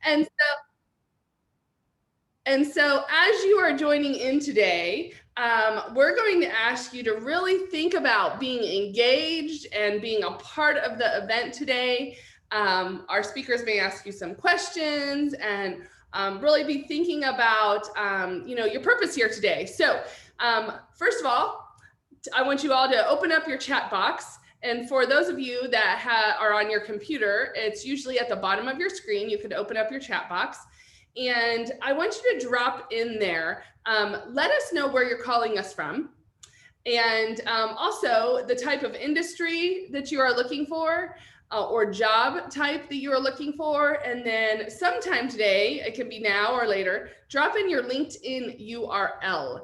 And so as you are joining in today, we're going to ask you to really think about being engaged and being a part of the event today. Our speakers may ask you some questions and really be thinking about your purpose here today. So first of all, I want you all to open up your chat box. And for those of you that are on your computer, it's usually at the bottom of your screen. You can open up your chat box. And I want you to drop in there. Let us know where you're calling us from. And also the type of industry that you are looking for or job type that you are looking for. And then sometime today, it can be now or later, drop in your LinkedIn URL.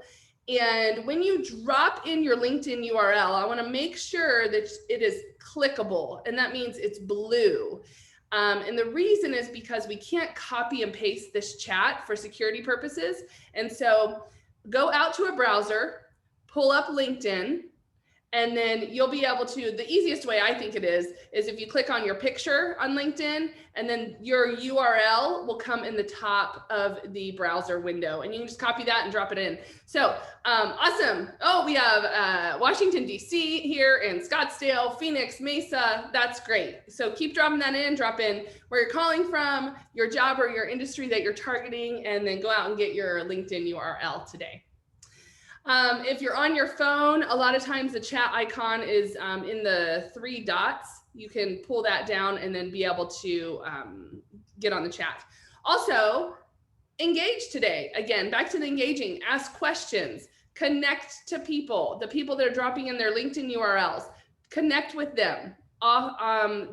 And when you drop in your LinkedIn URL, I want to make sure that it is clickable. And that means it's blue. And the reason is because we can't copy and paste this chat for security purposes. And so go out to a browser, pull up LinkedIn, and then you'll be able to, the easiest way I think it is if you click on your picture on LinkedIn, and then your URL will come in the top of the browser window, and you can just copy that and drop it in. So awesome. Oh, we have Washington, D.C. here, and Scottsdale, Phoenix, Mesa. That's great. So keep dropping that in, drop in where you're calling from, your job or your industry that you're targeting, and then go out and get your LinkedIn URL today. If you're on your phone, a lot of times the chat icon is in the 3 dots. You can pull that down and then be able to get on the chat. Also, engage today. Again, back to the engaging. Ask questions. Connect to people. The people that are dropping in their LinkedIn URLs. Connect with them.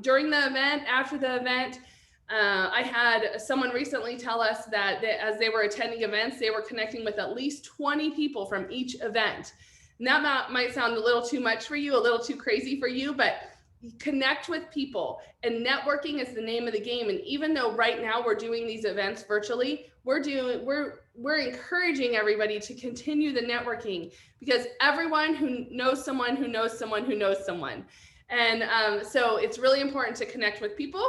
During the event, after the event, I had someone recently tell us that as they were attending events, they were connecting with at least 20 people from each event. And that might sound a little too much for you, a little too crazy for you, but connect with people. And networking is the name of the game. And even though right now we're doing these events virtually, we're encouraging everybody to continue the networking, because everyone who knows someone who knows someone who knows someone. And so it's really important to connect with people.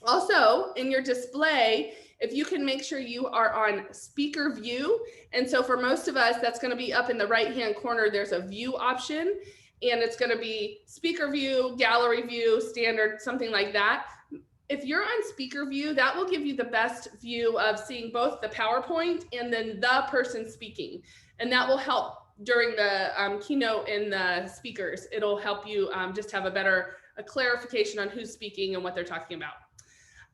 Also, in your display, if you can make sure you are on speaker view. And so for most of us, that's going to be up in the right-hand corner. There's a view option, and it's going to be speaker view, gallery view, standard, something like that. If you're on speaker view, that will give you the best view of seeing both the PowerPoint and then the person speaking. And that will help during the keynote and the speakers. It'll help you just have a clarification on who's speaking and what they're talking about.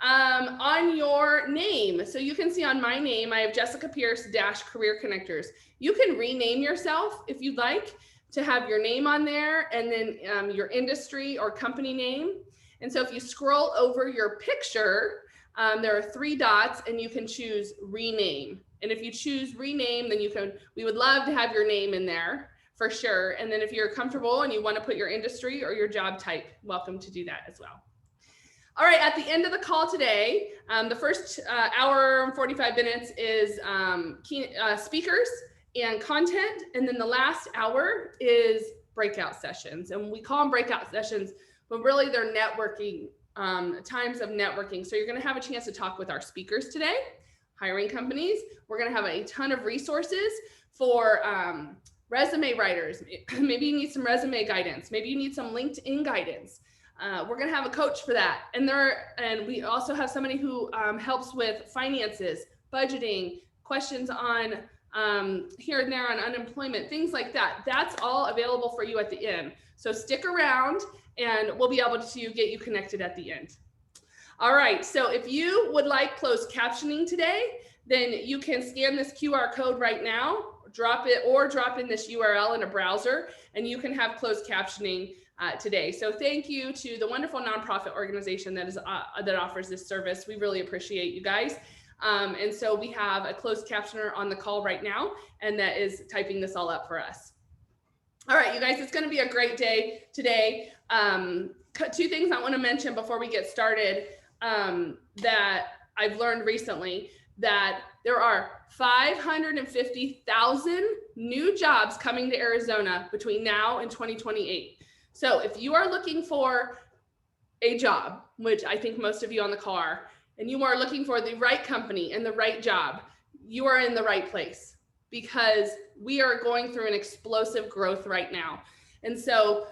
On your name, so you can see on my name, I have Jessica Pierce Career Connectors. You can rename yourself if you'd like to have your name on there, and then your industry or company name. And so if you scroll over your picture, there are 3 dots, and you can choose rename. And if you choose rename, then we would love to have your name in there for sure. And then if you're comfortable and you want to put your industry or your job type, welcome to do that as well. All right, at the end of the call today, the first hour and 45 minutes is speakers and content. And then the last hour is breakout sessions. And we call them breakout sessions, but really they're networking, times of networking. So you're going to have a chance to talk with our speakers today, hiring companies. We're going to have a ton of resources for resume writers. Maybe you need some resume guidance. Maybe you need some LinkedIn guidance. We're going to have a coach for that. And we also have somebody who helps with finances, budgeting, questions on here and there on unemployment, things like that. That's all available for you at the end. So stick around and we'll be able to get you connected at the end. All right. So if you would like closed captioning today, then you can scan this QR code right now, drop in this URL in a browser, and you can have closed captioning today. So thank you to the wonderful nonprofit organization that offers this service. We really appreciate you guys. And so we have a closed captioner on the call right now, and that is typing this all up for us. All right, you guys, it's going to be a great day today. 2 things I want to mention before we get started that I've learned recently, that there are 550,000 new jobs coming to Arizona between now and 2028. So if you are looking for a job, which I think most of you on the call are, and you are looking for the right company and the right job, you are in the right place, because we are going through an explosive growth right now. And so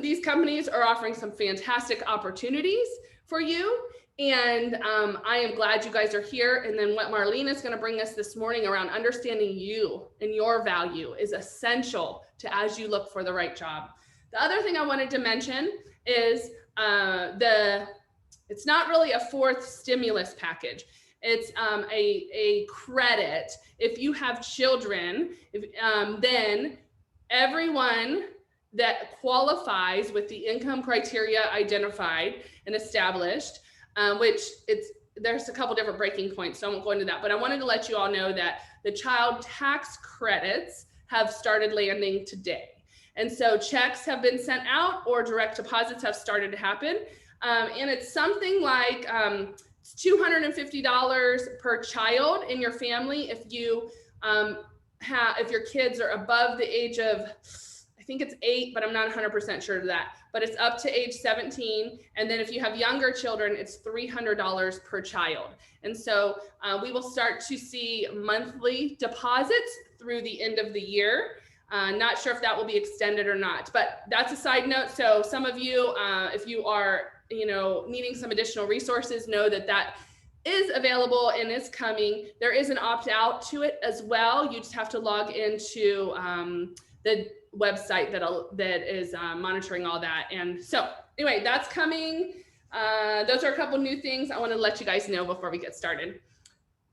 these companies are offering some fantastic opportunities for you. And I am glad you guys are here. And then what Marlene is going to bring us this morning around understanding you and your value is essential to as you look for the right job. The other thing I wanted to mention is it's not really a fourth stimulus package. It's a credit. If you have children, then everyone that qualifies with the income criteria identified and established, which there's a couple different breaking points, so I won't go into that, but I wanted to let you all know that the child tax credits have started landing today. And so checks have been sent out, or direct deposits have started to happen. And it's something like it's $250 per child in your family if you if your kids are above the age of, I think it's 8, but I'm not 100% sure of that, but it's up to age 17. And then if you have younger children, it's $300 per child. And so we will start to see monthly deposits through the end of the year. Not sure if that will be extended or not, but that's a side note. So some of you, if you are, needing some additional resources, know that that is available and is coming. There is an opt-out to it as well. You just have to log into the website that is monitoring all that. And so anyway, that's coming. Those are a couple new things I want to let you guys know before we get started.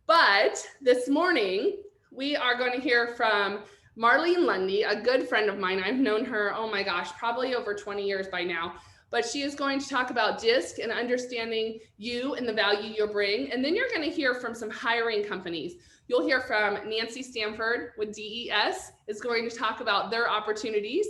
But this morning, we are going to hear from Marlene Lundy, a good friend of mine. I've known her, oh my gosh, probably over 20 years by now. But she is going to talk about DISC and understanding you and the value you bring. And then you're going to hear from some hiring companies. You'll hear from Nancy Stanford with DES is going to talk about their opportunities.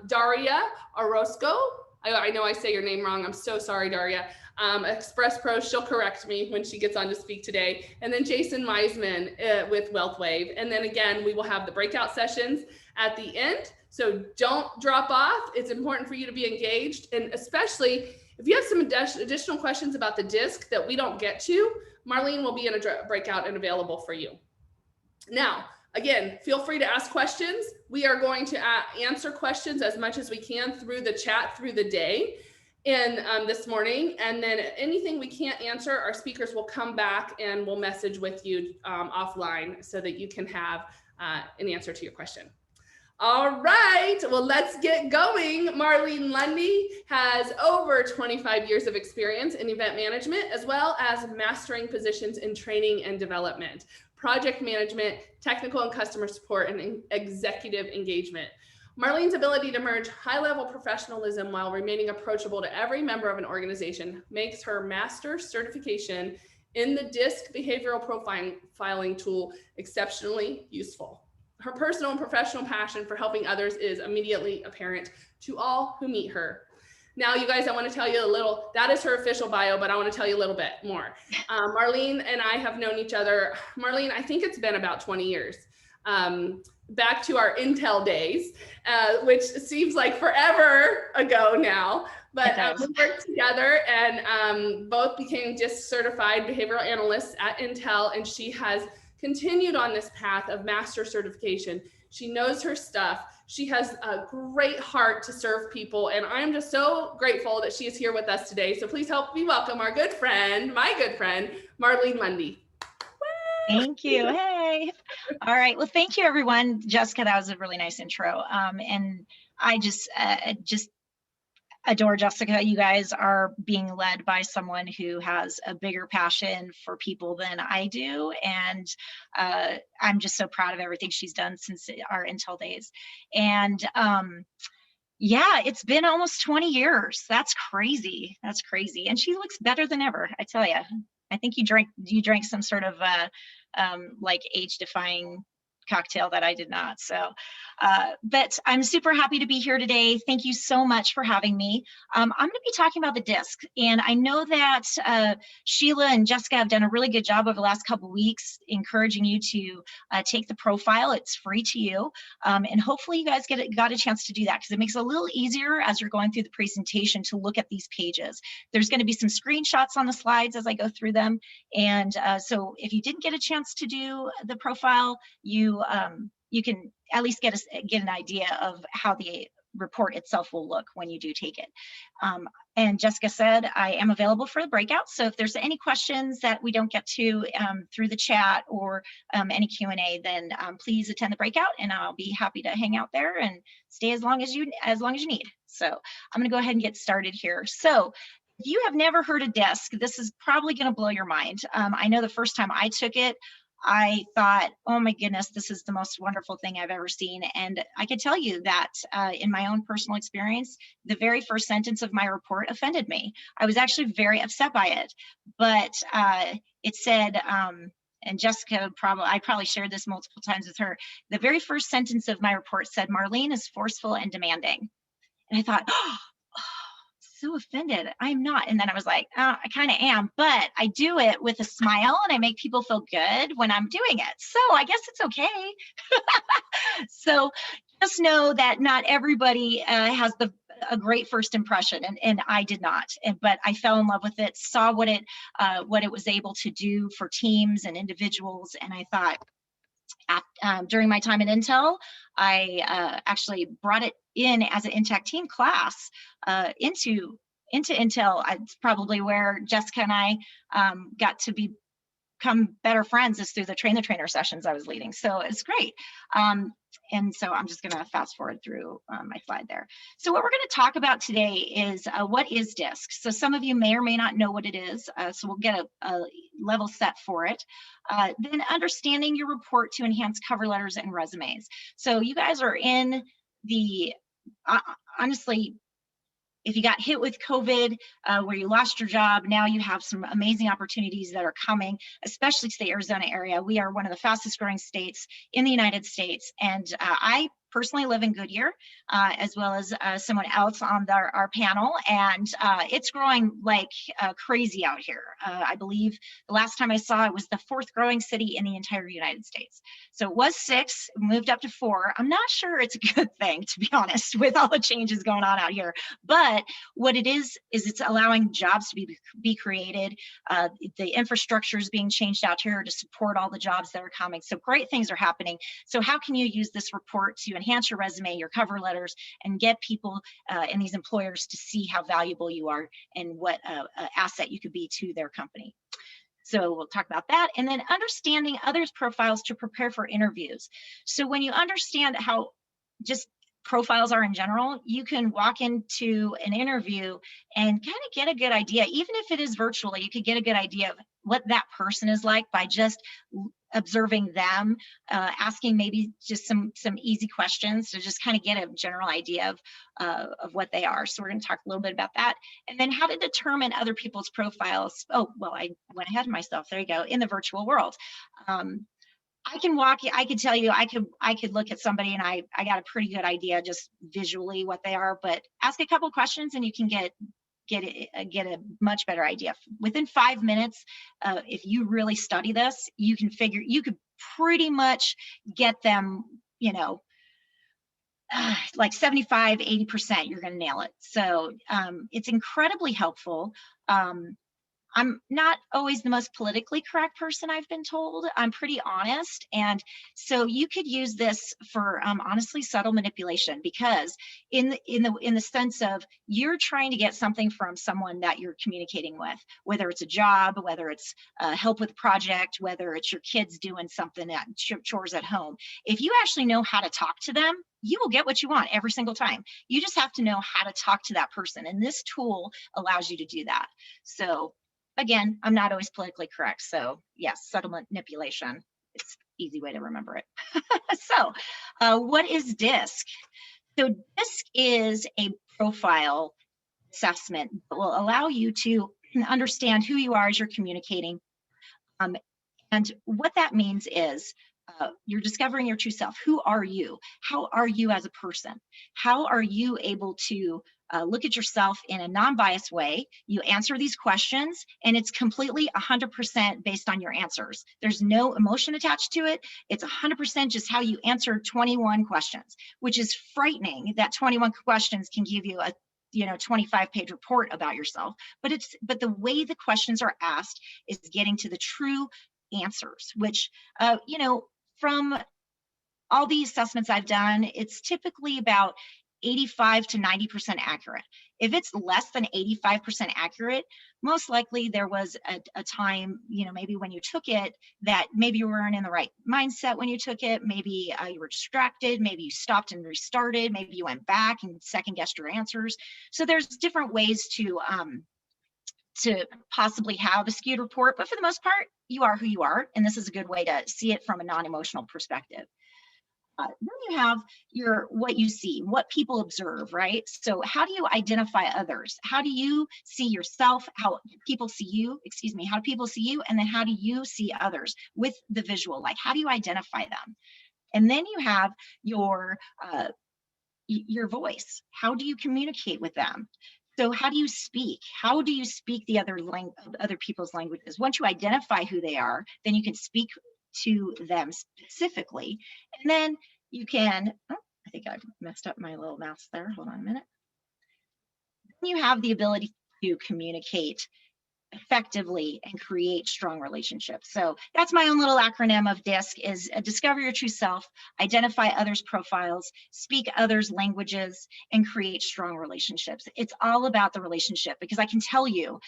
Daria Orozco, I know I say your name wrong. I'm so sorry, Daria. ExpressPros, she'll correct me when she gets on to speak today. And then Jason Meisman with WealthWave. And then again, we will have the breakout sessions at the end. So don't drop off. It's important for you to be engaged. And especially if you have some additional questions about the DISC that we don't get to, Marlene will be in a breakout and available for you. Now, again, feel free to ask questions. We are going to answer questions as much as we can through the chat through the day and this morning. And then anything we can't answer, our speakers will come back and we'll message with you offline so that you can have an answer to your question. All right, well, let's get going. Marlene Lundy has over 25 years of experience in event management, as well as mastering positions in training and development, project management, technical and customer support, and executive engagement. Marlene's ability to merge high-level professionalism while remaining approachable to every member of an organization makes her master's certification in the DISC behavioral profiling tool exceptionally useful. Her personal and professional passion for helping others is immediately apparent to all who meet her. Now, you guys, I want to tell you a little, that is her official bio, but I want to tell you a little bit more. Marlene and I have known each other, Marlene, I think it's been about 20 years, back to our Intel days, which seems like forever ago now. But we worked together and both became DISC certified behavioral analysts at Intel, and she has continued on this path of master certification. She knows her stuff. She has a great heart to serve people. And I'm just so grateful that she is here with us today. So please help me welcome our good friend, my good friend, Marlene Lundy. Thank you. Hey. All right. Well, thank you, everyone. Jessica, that was a really nice intro. And I just adore Jessica. You guys are being led by someone who has a bigger passion for people than I do. And I'm just so proud of everything she's done since our Intel days. And yeah, it's been almost 20 years. That's crazy. That's crazy. And she looks better than ever, I tell you. I think you drank some sort of like age-defying cocktail that I did not. So, but I'm super happy to be here today. Thank you so much for having me. I'm going to be talking about the DISC, and I know that Sheila and Jessica have done a really good job over the last couple of weeks encouraging you to take the profile. It's free to you, and hopefully you guys got a chance to do that, because it makes it a little easier as you're going through the presentation to look at these pages. There's going to be some screenshots on the slides as I go through them, and so if you didn't get a chance to do the profile, you can at least get an idea of how the report itself will look when you do take it. And Jessica said I am available for the breakout, so if there's any questions that we don't get to through the chat or any Q&A, then please attend the breakout, and I'll be happy to hang out there and stay as long as you need. So I'm going to go ahead and get started here. So if you have never heard of DISC, this is probably going to blow your mind. I know the first time I took it, I thought, oh my goodness, this is the most wonderful thing I've ever seen. And I could tell you that in my own personal experience, the very first sentence of my report offended me. I was actually very upset by it, but it said, and Jessica, I probably shared this multiple times with her, the very first sentence of my report said, Marlene is forceful and demanding. And I thought, oh, so offended. I'm not. And then I was like, oh, I kind of am, but I do it with a smile and I make people feel good when I'm doing it. So I guess it's okay. So just know that not everybody has a great first impression, and I did not. But I fell in love with it, saw what it was able to do for teams and individuals, and I thought, during my time at Intel, I actually brought it in as an Intech team class into Intel. It's probably where Jessica and I got to become better friends, is through the train the trainer sessions I was leading. So it's great. And so I'm just going to fast forward through my slide there. So what we're going to talk about today is what is DISC. So some of you may or may not know what it is. So we'll get a level set for it. Then understanding your report to enhance cover letters and resumes. So you guys are in the, honestly, if you got hit with COVID, where you lost your job, now you have some amazing opportunities that are coming, especially to the Arizona area. We are one of the fastest growing states in the United States. And I personally live in Goodyear, as well as someone else on our panel. And it's growing like crazy out here. I believe the last time I saw it was the 4th growing city in the entire United States. So it was 6, moved up to 4. I'm not sure it's a good thing, to be honest, with all the changes going on out here. But what it is it's allowing jobs to be created. The infrastructure is being changed out here to support all the jobs that are coming. So great things are happening. So how can you use this report to enhance your resume, your cover letters, and get people and these employers to see how valuable you are and what asset you could be to their company? So we'll talk about that. And then understanding others' profiles to prepare for interviews. So when you understand how just profiles are in general, you can walk into an interview and kind of get a good idea. Even if it is virtually, you could get a good idea of what that person is like by just observing them, asking maybe just some easy questions to just kind of get a general idea of what they are. So we're going to talk a little bit about that. And then how to determine other people's profiles. Oh, well, I went ahead of myself. There you go. In the virtual world. I can tell you, I could look at somebody and I got a pretty good idea just visually what they are, but ask a couple questions and you can get a much better idea. Within 5 minutes, if you really study this, you could pretty much get them, like 75, 80%, you're going to nail it. So it's incredibly helpful. I'm not always the most politically correct person, I've been told. I'm pretty honest. And so you could use this for honestly subtle manipulation, because in the sense of you're trying to get something from someone that you're communicating with, whether it's a job, whether it's help with a project, whether it's your kids doing something at chores at home. If you actually know how to talk to them, you will get what you want every single time. You just have to know how to talk to that person. And this tool allows you to do that. So again, I'm not always politically correct. So yes, subtle manipulation. It's an easy way to remember it. So what is DISC? So DISC is a profile assessment that will allow you to understand who you are as you're communicating. And what that means is You're discovering your true self. Who are you? How are you as a person? How are you able to look at yourself in a non-biased way? You answer these questions, and it's completely 100% based on your answers. There's no emotion attached to it. It's 100% just how you answer 21 questions, which is frightening that 21 questions can give you a 25-page report about yourself. But the way the questions are asked is getting to the true answers, which from all the assessments I've done, it's typically about 85 to 90% accurate. If it's less than 85% accurate, most likely there was a time, maybe when you took it, that maybe you weren't in the right mindset when you took it. Maybe you were distracted. Maybe you stopped and restarted. Maybe you went back and second guessed your answers. So there's different ways to possibly have a skewed report, but for the most part, you are who you are. And this is a good way to see it from a non-emotional perspective. Then you have what you see, what people observe, right? So how do you identify others? How do you see yourself? How people see you, how do people see you? And then how do you see others with the visual? Like, how do you identify them? And then you have your voice. How do you communicate with them? So how do you speak? How do you speak the other people's languages? Once you identify who they are, then you can speak to them specifically. And then you can, I think I've messed up my little mouse there. Hold on a minute. Then you have the ability to communicate effectively and create strong relationships. So that's my own little acronym of DISC, is discover your true self, identify others' profiles, speak others' languages, and create strong relationships. It's all about the relationship, because I can tell you,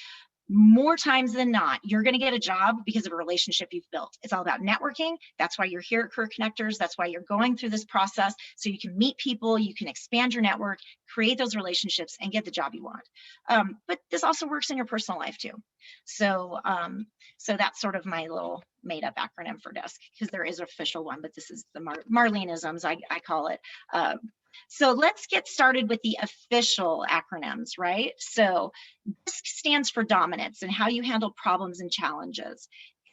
more times than not, you're going to get a job because of a relationship you've built. It's all about networking. That's why you're here at Career Connectors. That's why you're going through this process, so you can meet people, you can expand your network, create those relationships, and get the job you want. But this also works in your personal life too. So, so that's sort of my little made-up acronym for DISC, because there is an official one, but this is the Marleneisms, I call it. So let's get started with the official acronyms, right? So DISC stands for dominance and how you handle problems and challenges.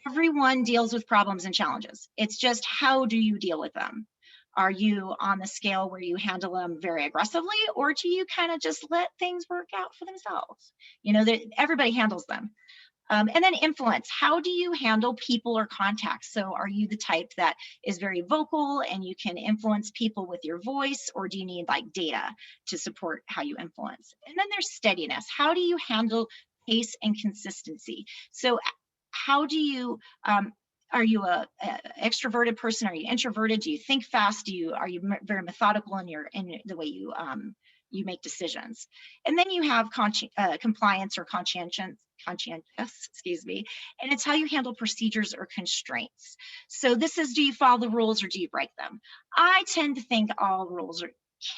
Everyone deals with problems and challenges. It's just, how do you deal with them? Are you on the scale where you handle them very aggressively, or do you kind of just let things work out for themselves? Everybody handles them. And then influence. How do you handle people or contacts? So are you the type that is very vocal and you can influence people with your voice, or do you need like data to support how you influence? And then there's steadiness. How do you handle pace and consistency? So how do you, are you a extroverted person? Are you introverted? Do you think fast? Are you very methodical in the way you make decisions? And then you have compliance or conscientious, and it's how you handle procedures or constraints. So this is, do you follow the rules or do you break them? I tend to think all rules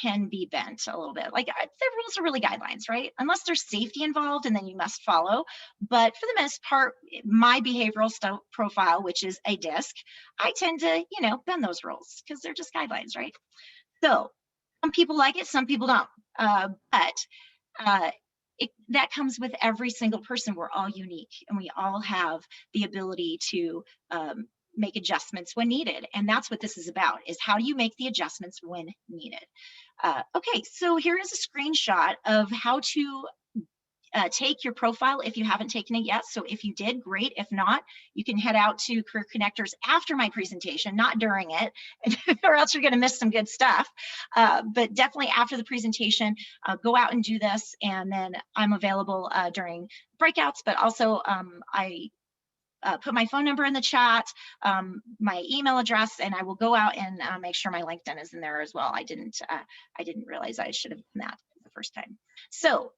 can be bent a little bit. Like, the rules are really guidelines, right? Unless there's safety involved, and then you must follow. But for the most part, my behavioral profile, which is a DISC, I tend to, bend those rules because they're just guidelines, right? So some people like it, some people don't. But that comes with every single person. We're all unique, and we all have the ability to make adjustments when needed. And that's what this is about, is how do you make the adjustments when needed? Okay, so here is a screenshot of how to take your profile if you haven't taken it yet. So if you did, great. If not, you can head out to Career Connectors after my presentation, not during it, or else you're going to miss some good stuff. But definitely after the presentation, go out and do this. And then I'm available during breakouts, but also I put my phone number in the chat, my email address, and I will go out and make sure my LinkedIn is in there as well. I didn't realize I should have done that the first time. So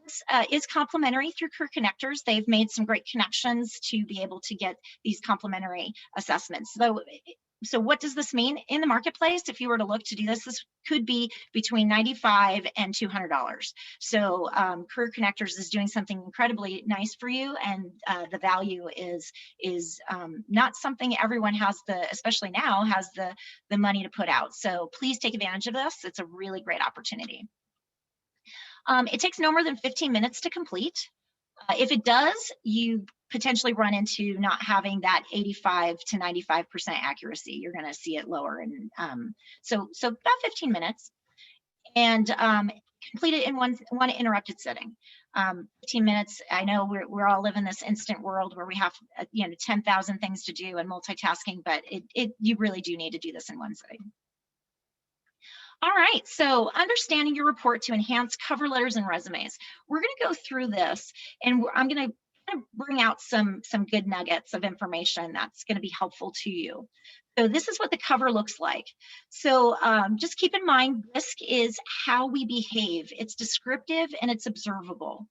this is complimentary through Career Connectors. They've made some great connections to be able to get these complimentary assessments. So what does this mean in the marketplace? If you were to look to do this, this could be between $95 and $200. So Career Connectors is doing something incredibly nice for you, and the value is not something everyone has especially now, has the money to put out. So please take advantage of this. It's a really great opportunity. It takes no more than 15 minutes to complete. If it does, you potentially run into not having that 85 to 95% accuracy. You're going to see it lower. And so about 15 minutes, and complete it in one interrupted sitting. 15 minutes. I know we're all living this instant world where we have 10,000 things to do and multitasking, but you really do need to do this in one sitting. All right, so understanding your report to enhance cover letters and resumes. We're going to go through this, and I'm going to kind of bring out some good nuggets of information that's going to be helpful to you. So this is what the cover looks like. So just keep in mind, DISC is how we behave. It's descriptive and it's observable.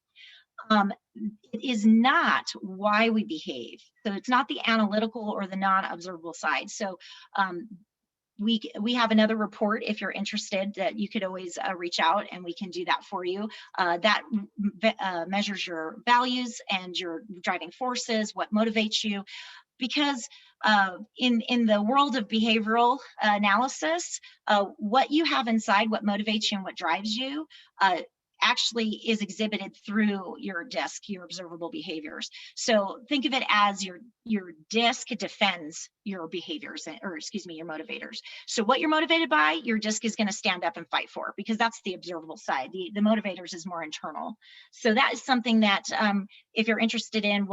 It is not why we behave. So it's not the analytical or the non-observable side. So we have another report if you're interested that you could always reach out and we can do that for you. That measures your values and your driving forces, what motivates you. Because in the world of behavioral analysis, what you have inside, what motivates you and what drives you, actually is exhibited through your DISC, your observable behaviors. So think of it as your DISC defends your behaviors, or excuse me, your motivators. So what you're motivated by, your DISC is going to stand up and fight for, because that's the observable side. The motivators is more internal. So that is something that if you're interested in,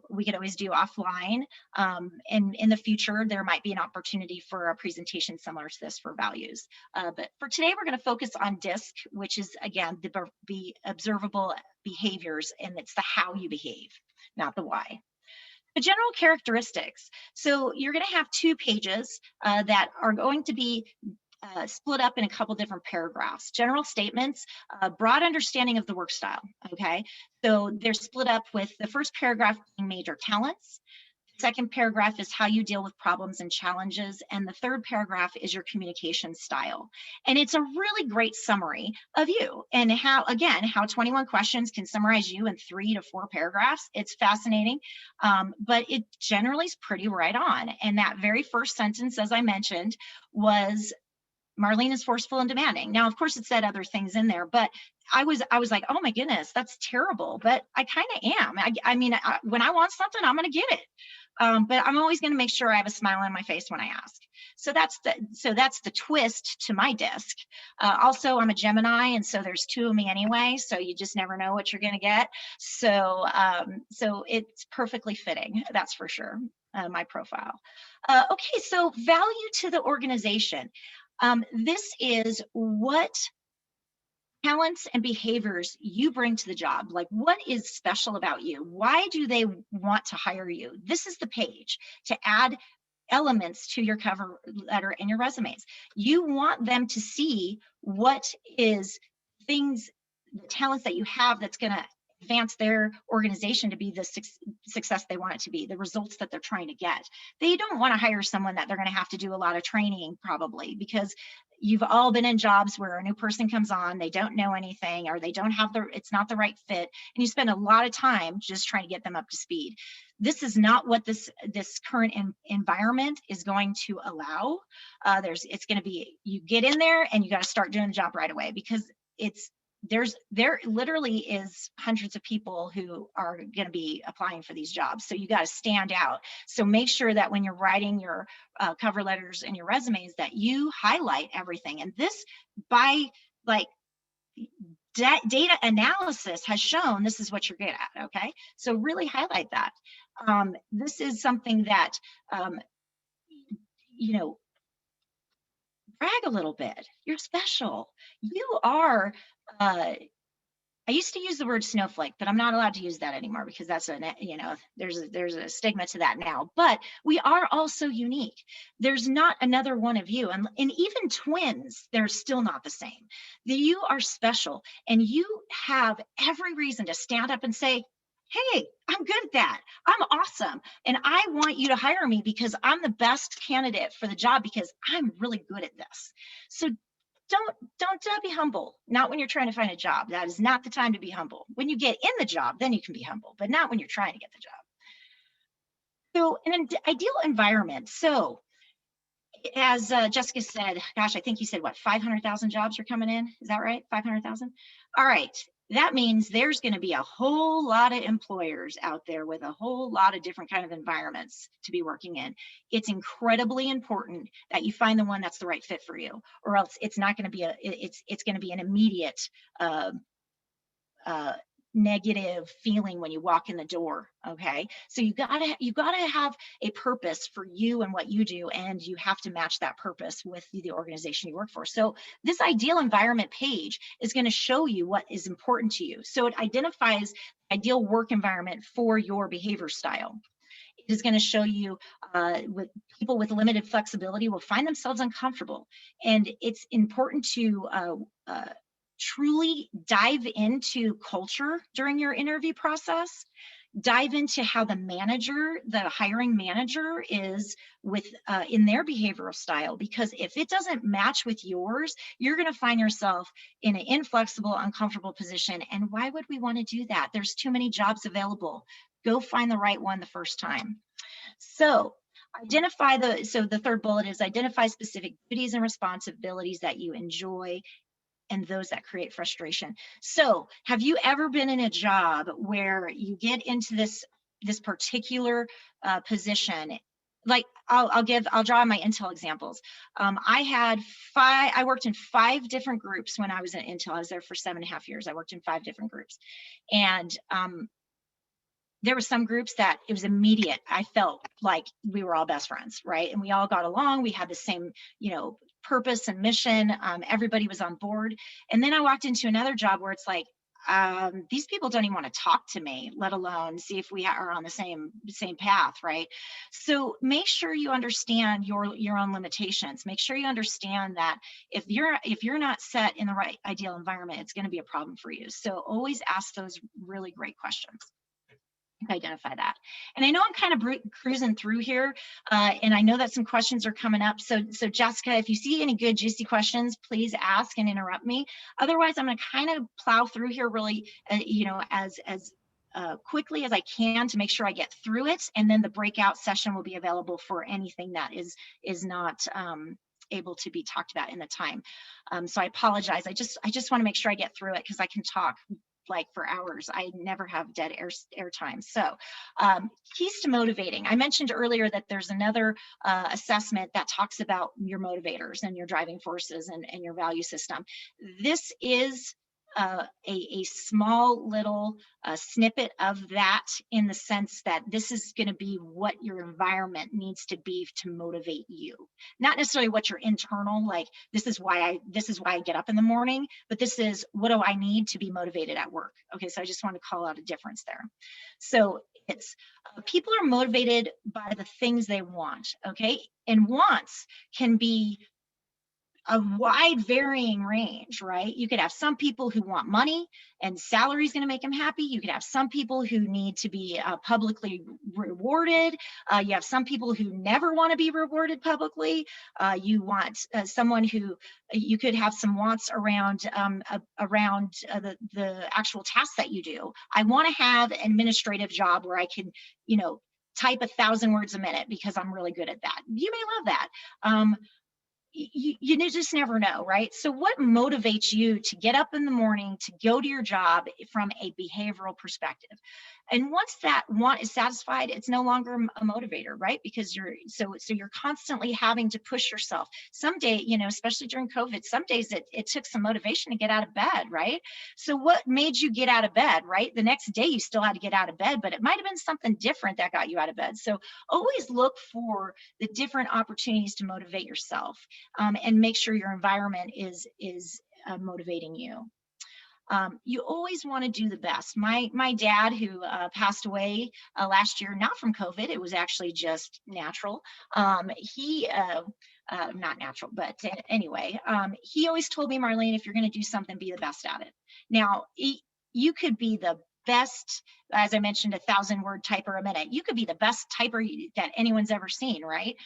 we could always do offline. And in the future, there might be an opportunity for a presentation similar to this for values. But for today, we're going to focus on DISC, which is, again, the observable behaviors, and it's the how you behave, not the why. The general characteristics. So you're going to have 2 pages that are going to be split up in a couple different paragraphs. General statements, broad understanding of the work style, okay? So they're split up with the first paragraph being major talents. Second paragraph is how you deal with problems and challenges. And the third paragraph is your communication style. And it's a really great summary of you and how 21 questions can summarize you in 3 to 4 paragraphs. It's fascinating, but it generally is pretty right on. And that very first sentence, as I mentioned, was Marlene is forceful and demanding. Now, of course, it said other things in there, but I was like, oh my goodness, that's terrible. But I kind of am. I mean, when I want something, I'm going to get it. But I'm always going to make sure I have a smile on my face when I ask. So that's the twist to my DISC. Also, I'm a Gemini, and so there's 2 of me anyway. So you just never know what you're going to get. So it's perfectly fitting. That's for sure. My profile. Okay, so value to the organization. This is what talents and behaviors you bring to the job. Like, what is special about you? Why do they want to hire you? This is the page to add elements to your cover letter and your resumes. You want them to see what is the talents that you have that's going to advance their organization to be the success they want it to be, the results that they're trying to get. They don't want to hire someone that they're going to have to do a lot of training, probably, because you've all been in jobs where a new person comes on, they don't know anything, or they don't have it's not the right fit, and you spend a lot of time just trying to get them up to speed. This is not what this current environment is going to allow. It's going to be, you get in there and you got to start doing the job right away, because there literally is hundreds of people who are going to be applying for these jobs. So you got to stand out. So make sure that when you're writing your cover letters and your resumes, that you highlight everything. And this, by data analysis, has shown this is what you're good at. Okay, so really highlight that. This is something that brag a little bit. You're special. You are. I used to use the word snowflake, but I'm not allowed to use that anymore, because that's there's a stigma to that now. But we are also unique. There's not another one of you, and even twins, they're still not the same. You are special, and you have every reason to stand up and say, hey, I'm good at that. I'm awesome. And I want you to hire me because I'm the best candidate for the job, because I'm really good at this. So don't be humble. Not when you're trying to find a job. That is not the time to be humble. When you get in the job, then you can be humble, but not when you're trying to get the job. So in an ideal environment. So as Jessica said, gosh, I think you said what, 500,000 jobs are coming in. Is that right? 500,000. All right. that means there's going to be a whole lot of employers out there with a whole lot of different kind of environments to be working in. It's incredibly important that you find the one that's the right fit for you, or else it's not going to be it's going to be an immediate uh, uh, negative feeling when you walk in the door. Okay, so you gotta have a purpose for you and what you do, and you have to match that purpose with the organization you work for. So this ideal environment page is going to show you what is important to you. So it identifies ideal work environment for your behavior style. It is going to show you with people with limited flexibility will find themselves uncomfortable, and it's important to truly dive into culture during your interview process. Dive into how the manager, the hiring manager, is with in their behavioral style, because if it doesn't match with yours, you're going to find yourself in an inflexible, uncomfortable position. And why would we want to do that? There's too many jobs available. Go find the right one the first time. So the third bullet is identify specific duties and responsibilities that you enjoy and those that create frustration. So have you ever been in a job where you get into this particular position? Like I'll draw my Intel examples. I worked in 5 different groups when I was in Intel. I was there for 7.5 years. I worked in 5 different groups. And there were some groups that it was immediate. I felt like we were all best friends, right? And we all got along. We had the same, purpose and mission. Everybody was on board. And then I walked into another job where it's like, these people don't even want to talk to me, let alone see if we are on the same path, right? So make sure you understand your own limitations. Make sure you understand that if you're not set in the right ideal environment, it's going to be a problem for you. So always ask those really great questions. Identify that. And I know I'm kind of cruising through here, and I know that some questions are coming up. So Jessica, if you see any good juicy questions, please ask and interrupt me. Otherwise, I'm going to kind of plow through here really, as quickly as I can to make sure I get through it. And then the breakout session will be available for anything that is not able to be talked about in the time. So I apologize. I just want to make sure I get through it because I can talk like for hours. I never have dead air time. So keys to motivating. I mentioned earlier that there's another assessment that talks about your motivators and your driving forces and your value system. This is a small little snippet of that, in the sense that this is going to be what your environment needs to be to motivate you, not necessarily what your internal, like this is why I get up in the morning, but this is what do I need to be motivated at work. Okay, so I just want to call out a difference there. So it's people are motivated by the things they want. Okay, and wants can be a wide varying range, right? You could have some people who want money and salary is going to make them happy. You could have some people who need to be publicly rewarded. You have some people who never want to be rewarded publicly. You want someone who, you could have some wants around the actual tasks that you do. I want to have an administrative job where I can, type 1,000 words a minute because I'm really good at that. You may love that. You just never know, right? So what motivates you to get up in the morning to go to your job from a behavioral perspective? And once that want is satisfied, it's no longer a motivator, right? Because you're constantly having to push yourself. Some day, especially during COVID, some days it took some motivation to get out of bed, right? So what made you get out of bed, right? The next day you still had to get out of bed, but it might have been something different that got you out of bed. So always look for the different opportunities to motivate yourself, and make sure your environment is motivating you. You always want to do the best. My dad, who passed away last year, not from COVID, it was actually just natural. He not natural, but anyway, he always told me, Marlene, if you're going to do something, be the best at it. Now, you could be the best, as I mentioned, 1,000 word typer a minute. You could be the best typer that anyone's ever seen, right?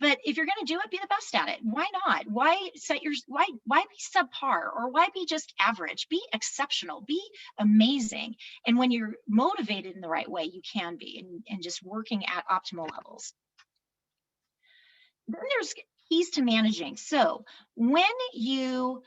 But if you're going to do it, be the best at it. Why not? Why be subpar, or why be just average? Be exceptional, be amazing. And when you're motivated in the right way, you can be, and just working at optimal levels. Then there's keys to managing. So when you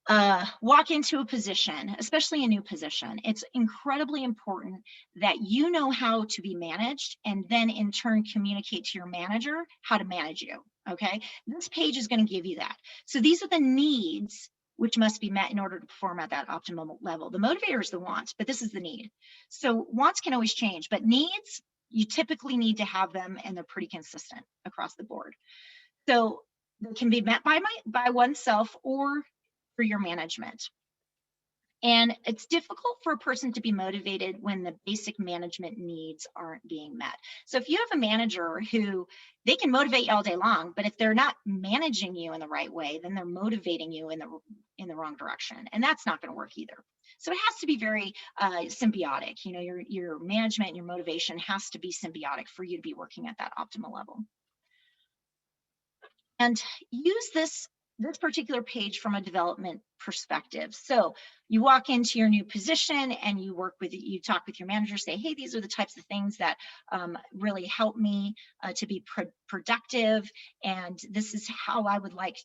walk into a position, especially a new position, it's incredibly important that you know how to be managed and then in turn communicate to your manager how to manage you. Okay. This page is going to give you that. So these are the needs which must be met in order to perform at that optimal level. The motivator is the wants, but this is the need. So wants can always change, but needs, you typically need to have them and they're pretty consistent across the board. So they can be met by oneself or for your management. And it's difficult for a person to be motivated when the basic management needs aren't being met. So if you have a manager who they can motivate you all day long, but if they're not managing you in the right way, then they're motivating you in the wrong direction, and that's not going to work either. So it has to be very symbiotic. You know, your management and your motivation has to be symbiotic for you to be working at that optimal level. And use this particular page from a development perspective. So you walk into your new position and you talk with your manager, say, hey, these are the types of things that really help me to be productive. And this is how I would like,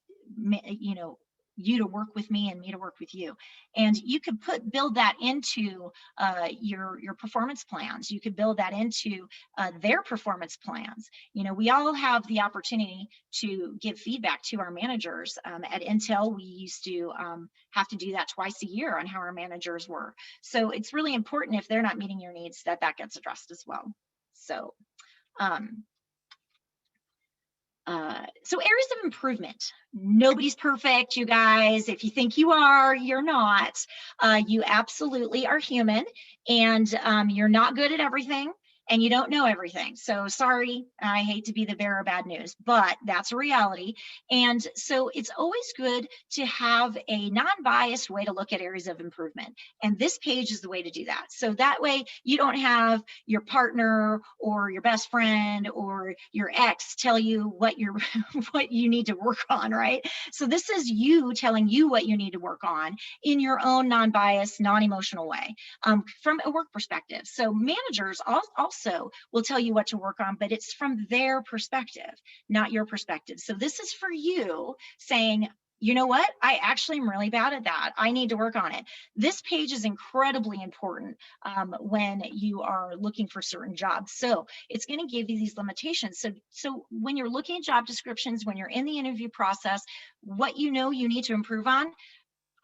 you to work with me and me to work with you. And you could build that into your performance plans. You could build that into their performance plans. You know, we all have the opportunity to give feedback to our managers. At Intel, we used to have to do that twice a year on how our managers were. So it's really important if they're not meeting your needs that gets addressed as well. So so areas of improvement. Nobody's perfect, you guys. If you think you are, you're not. You absolutely are human, and you're not good at everything, and you don't know everything. So sorry, I hate to be the bearer of bad news, but that's a reality. And so it's always good to have a non-biased way to look at areas of improvement. And this page is the way to do that. So that way you don't have your partner or your best friend or your ex tell you what you need to work on, right? So this is you telling you what you need to work on in your own non-biased, non-emotional way, from a work perspective. So managers also will tell you what to work on, but it's from their perspective, not your perspective. So this is for you saying, you know what? I actually am really bad at that. I need to work on it. This page is incredibly important when you are looking for certain jobs. So it's going to give you these limitations. So when you're looking at job descriptions, when you're in the interview process, what you know you need to improve on,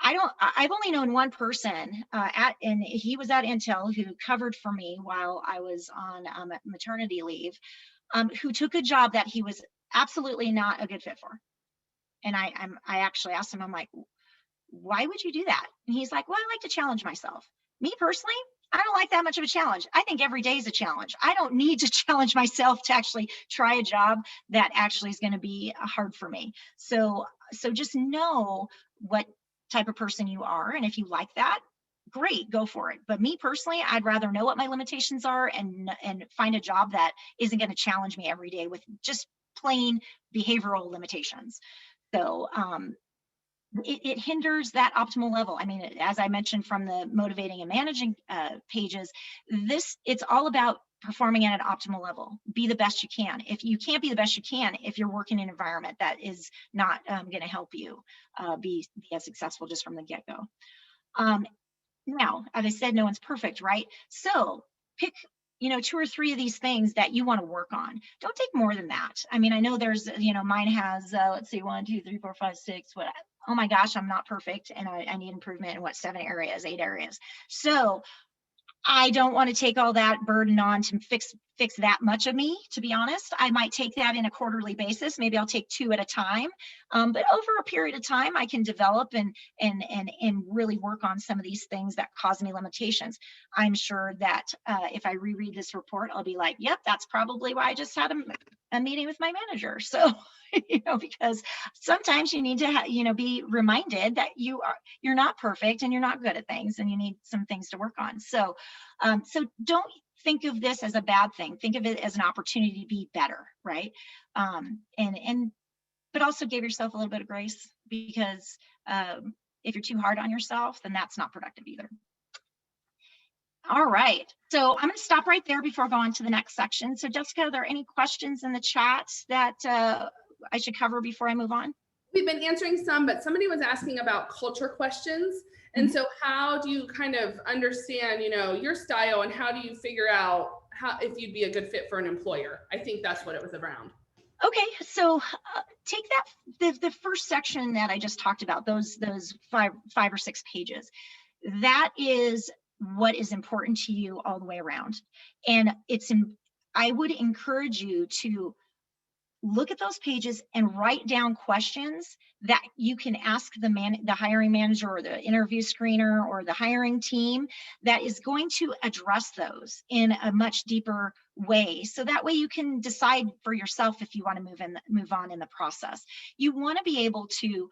I've only known one person and he was at Intel who covered for me while I was on maternity leave, who took a job that he was absolutely not a good fit for. And I actually asked him, I'm like, why would you do that? And he's like, well, I like to challenge myself. Me personally, I don't like that much of a challenge. I think every day is a challenge. I don't need to challenge myself to actually try a job that actually is going to be hard for me. So just know what type of person you are. And if you like that, great, go for it. But me personally, I'd rather know what my limitations are and find a job that isn't going to challenge me every day with just plain behavioral limitations. So it hinders that optimal level. I mean, as I mentioned from the motivating and managing pages, it's all about performing at an optimal level. Be the best you can. If you can't be the best you can, if you're working in an environment that is not going to help you be as successful just from the get-go. Now, as I said, no one's perfect, right? So pick 2 or 3 of these things that you want to work on. Don't take more than that. I mean, I know there's, mine has, let's see, 1, 2, 3, 4, 5, 6, what, oh my gosh, I'm not perfect. And I need improvement in 7 areas, 8 areas. So I don't want to take all that burden on to fix that much of me, to be honest. I might take that in a quarterly basis. Maybe I'll take 2 at a time. But over a period of time, I can develop and really work on some of these things that cause me limitations. I'm sure that if I reread this report, I'll be like, yep, that's probably why I just had a meeting with my manager. So, because sometimes you need to, be reminded that you're not perfect and you're not good at things and you need some things to work on. So, so don't think of this as a bad thing. Think of it as an opportunity to be better, right? But also give yourself a little bit of grace, because if you're too hard on yourself, then that's not productive either. All right, so I'm going to stop right there before I go on to the next section. So Jessica, are there any questions in the chat that I should cover before I move on? We've been answering some, but somebody was asking about culture questions. And Mhm. so how do you kind of understand, your style, and how do you figure out how if you'd be a good fit for an employer? I think that's what it was around. Okay, so take that the first section that I just talked about, those five or six pages. That is what is important to you all the way around, and I would encourage you to look at those pages and write down questions that you can ask the hiring manager or the interview screener or the hiring team that is going to address those in a much deeper way, so that way you can decide for yourself if you want to move on in the process. You want to be able to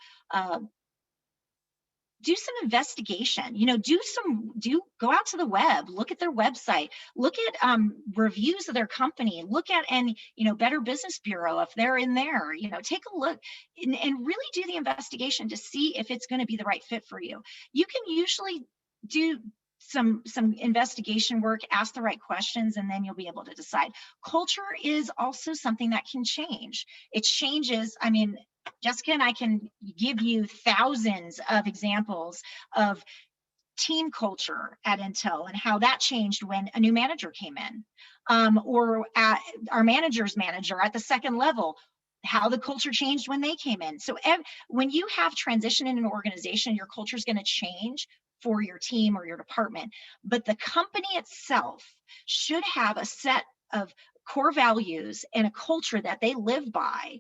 do some investigation, go out to the web, look at their website, look at reviews of their company, look at, and Better Business Bureau, if they're in there, take a look and really do the investigation to see if it's going to be the right fit for you. You can usually do some investigation work, ask the right questions, and then you'll be able to decide. Culture is also something that can change. It changes. I mean, Jessica and I can give you thousands of examples of team culture at Intel and how that changed when a new manager came in, or at our manager's manager at the second level, how the culture changed when they came in. So when you have transition in an organization, your culture is going to change for your team or your department, but the company itself should have a set of core values and a culture that they live by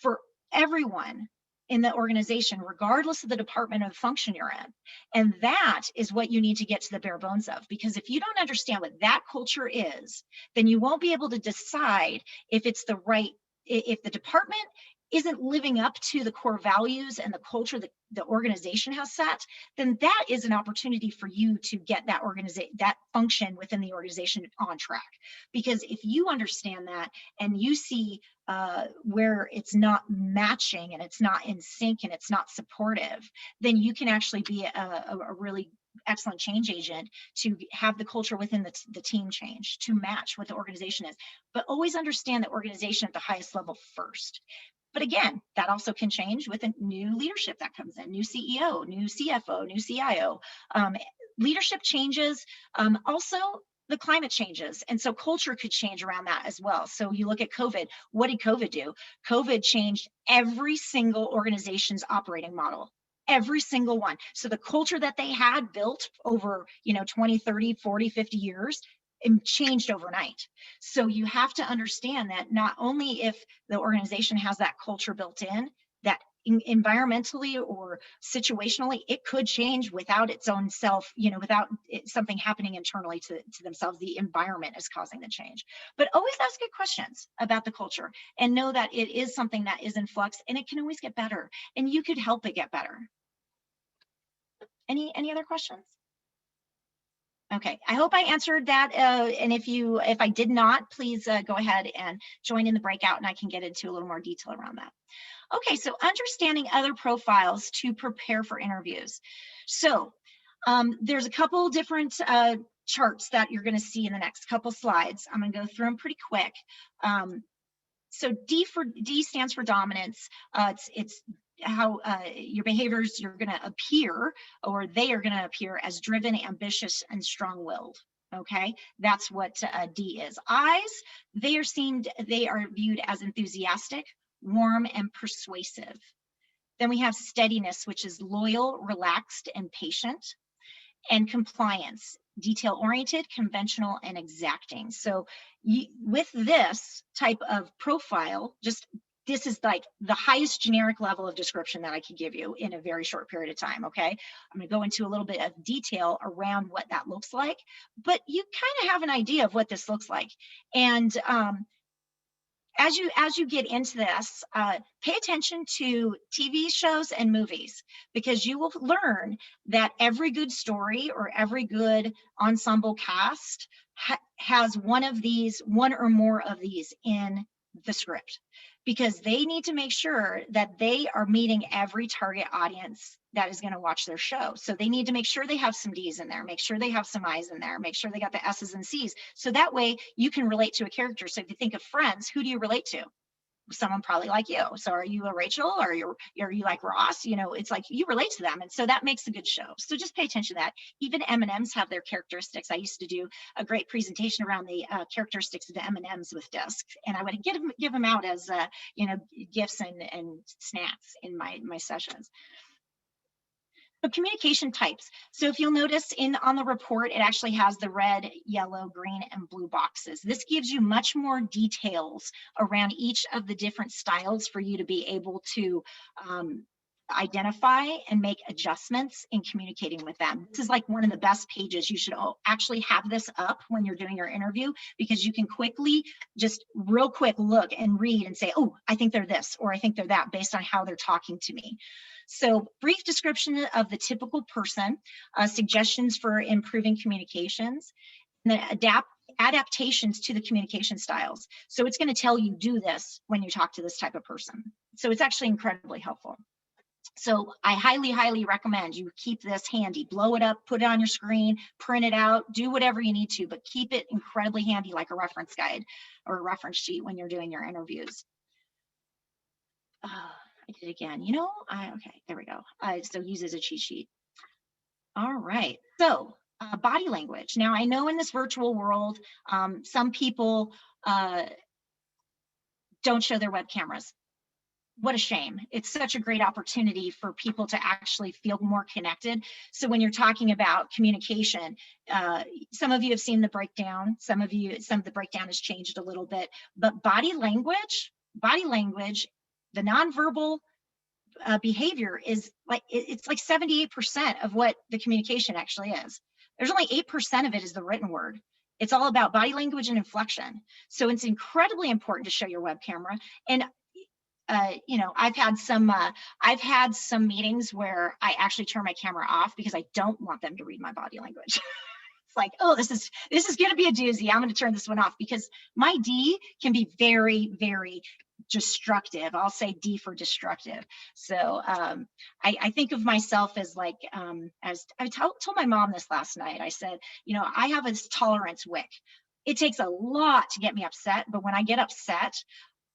for everyone in the organization, regardless of the department or the function you're in. And that is what you need to get to the bare bones of, because if you don't understand what that culture is, then you won't be able to decide if it's the right, if the department isn't living up to the core values and the culture that the organization has set, then that is an opportunity for you to get that function within the organization on track. Because if you understand that and you see where it's not matching and it's not in sync and it's not supportive, then you can actually be a really excellent change agent to have the culture within the team change to match what the organization is. But always understand the organization at the highest level first. But again, that also can change with a new leadership that comes in, new CEO, new CFO, new CIO. Leadership changes. Also, the climate changes. And so culture could change around that as well. So you look at COVID. What did COVID do? COVID changed every single organization's operating model. Every single one. So the culture that they had built over 20, 30, 40, 50 years, and changed overnight. So you have to understand that not only if the organization has that culture built in, that environmentally or situationally, it could change without its own self, without something happening internally to themselves. The environment is causing the change. But always ask good questions about the culture and know that it is something that is in flux and it can always get better, and you could help it get better. Any other questions? Okay, I hope I answered that. And if I did not, please go ahead and join in the breakout and I can get into a little more detail around that. Okay, so understanding other profiles to prepare for interviews. So there's a couple different charts that you're going to see in the next couple slides. I'm going to go through them pretty quick. So D stands for dominance. It's how your behaviors, you're going to appear, or they are going to appear as driven, ambitious, and strong-willed. Okay, that's what D is. I's, they are viewed as enthusiastic, warm, and persuasive. Then we have steadiness, which is loyal, relaxed, and patient. And compliance, detail-oriented, conventional, and exacting. So with this type of profile, this is like the highest generic level of description that I could give you in a very short period of time, okay? I'm gonna go into a little bit of detail around what that looks like, but you kind of have an idea of what this looks like. And as you get into this, pay attention to TV shows and movies, because you will learn that every good story or every good ensemble cast has one or more of these in the script, because they need to make sure that they are meeting every target audience that is going to watch their show. So they need to make sure they have some D's in there, make sure they have some I's in there, make sure they got the S's and C's. So that way you can relate to a character. So if you think of Friends, who do you relate to? someone probably like you. So are you a Rachel, or are you like Ross? You know, it's like you relate to them. And so that makes a good show. So just pay attention to that. Even M&Ms have their characteristics. I used to do a great presentation around the characteristics of the M&Ms with DISC. And I would give them out as, you know, gifts and snacks in my sessions. So communication types. So if you'll notice on the report, it actually has the red, yellow, green, and blue boxes. This gives you much more details around each of the different styles for you to be able to identify and make adjustments in communicating with them. This is like one of the best pages. You should actually have this up when you're doing your interview, because you can quickly, just real quick, look and read and say, oh, I think they're this, or I think they're that, based on how they're talking to me. So brief description of the typical person, suggestions for improving communications, and then adaptations to the communication styles. So it's going to tell you, do this when you talk to this type of person. So it's actually incredibly helpful. So I highly, highly recommend you keep this handy, blow it up, put it on your screen, print it out, do whatever you need to, but keep it incredibly handy, like a reference guide or a reference sheet when you're doing your interviews. I did it again, you know, okay, there we go. So use as a cheat sheet. All right, so body language. Now I know in this virtual world, some people don't show their web cameras. What a shame. It's such a great opportunity for people to actually feel more connected. So when you're talking about communication, some of you have seen the breakdown, some of the breakdown has changed a little bit, but body language, the nonverbal behavior is like, it's like 78% of what the communication actually is. There's only 8% of it is the written word. It's all about body language and inflection. So it's incredibly important to show your web camera. And you know, I've had some meetings where I actually turn my camera off because I don't want them to read my body language. It's like, oh, this is going to be a doozy. I'm going to turn this one off, because my D can be very, very destructive. I'll say D for destructive. So I think of myself as like, as I told my mom this last night, I said, you know, I have this tolerance wick. It takes a lot to get me upset, but when I get upset,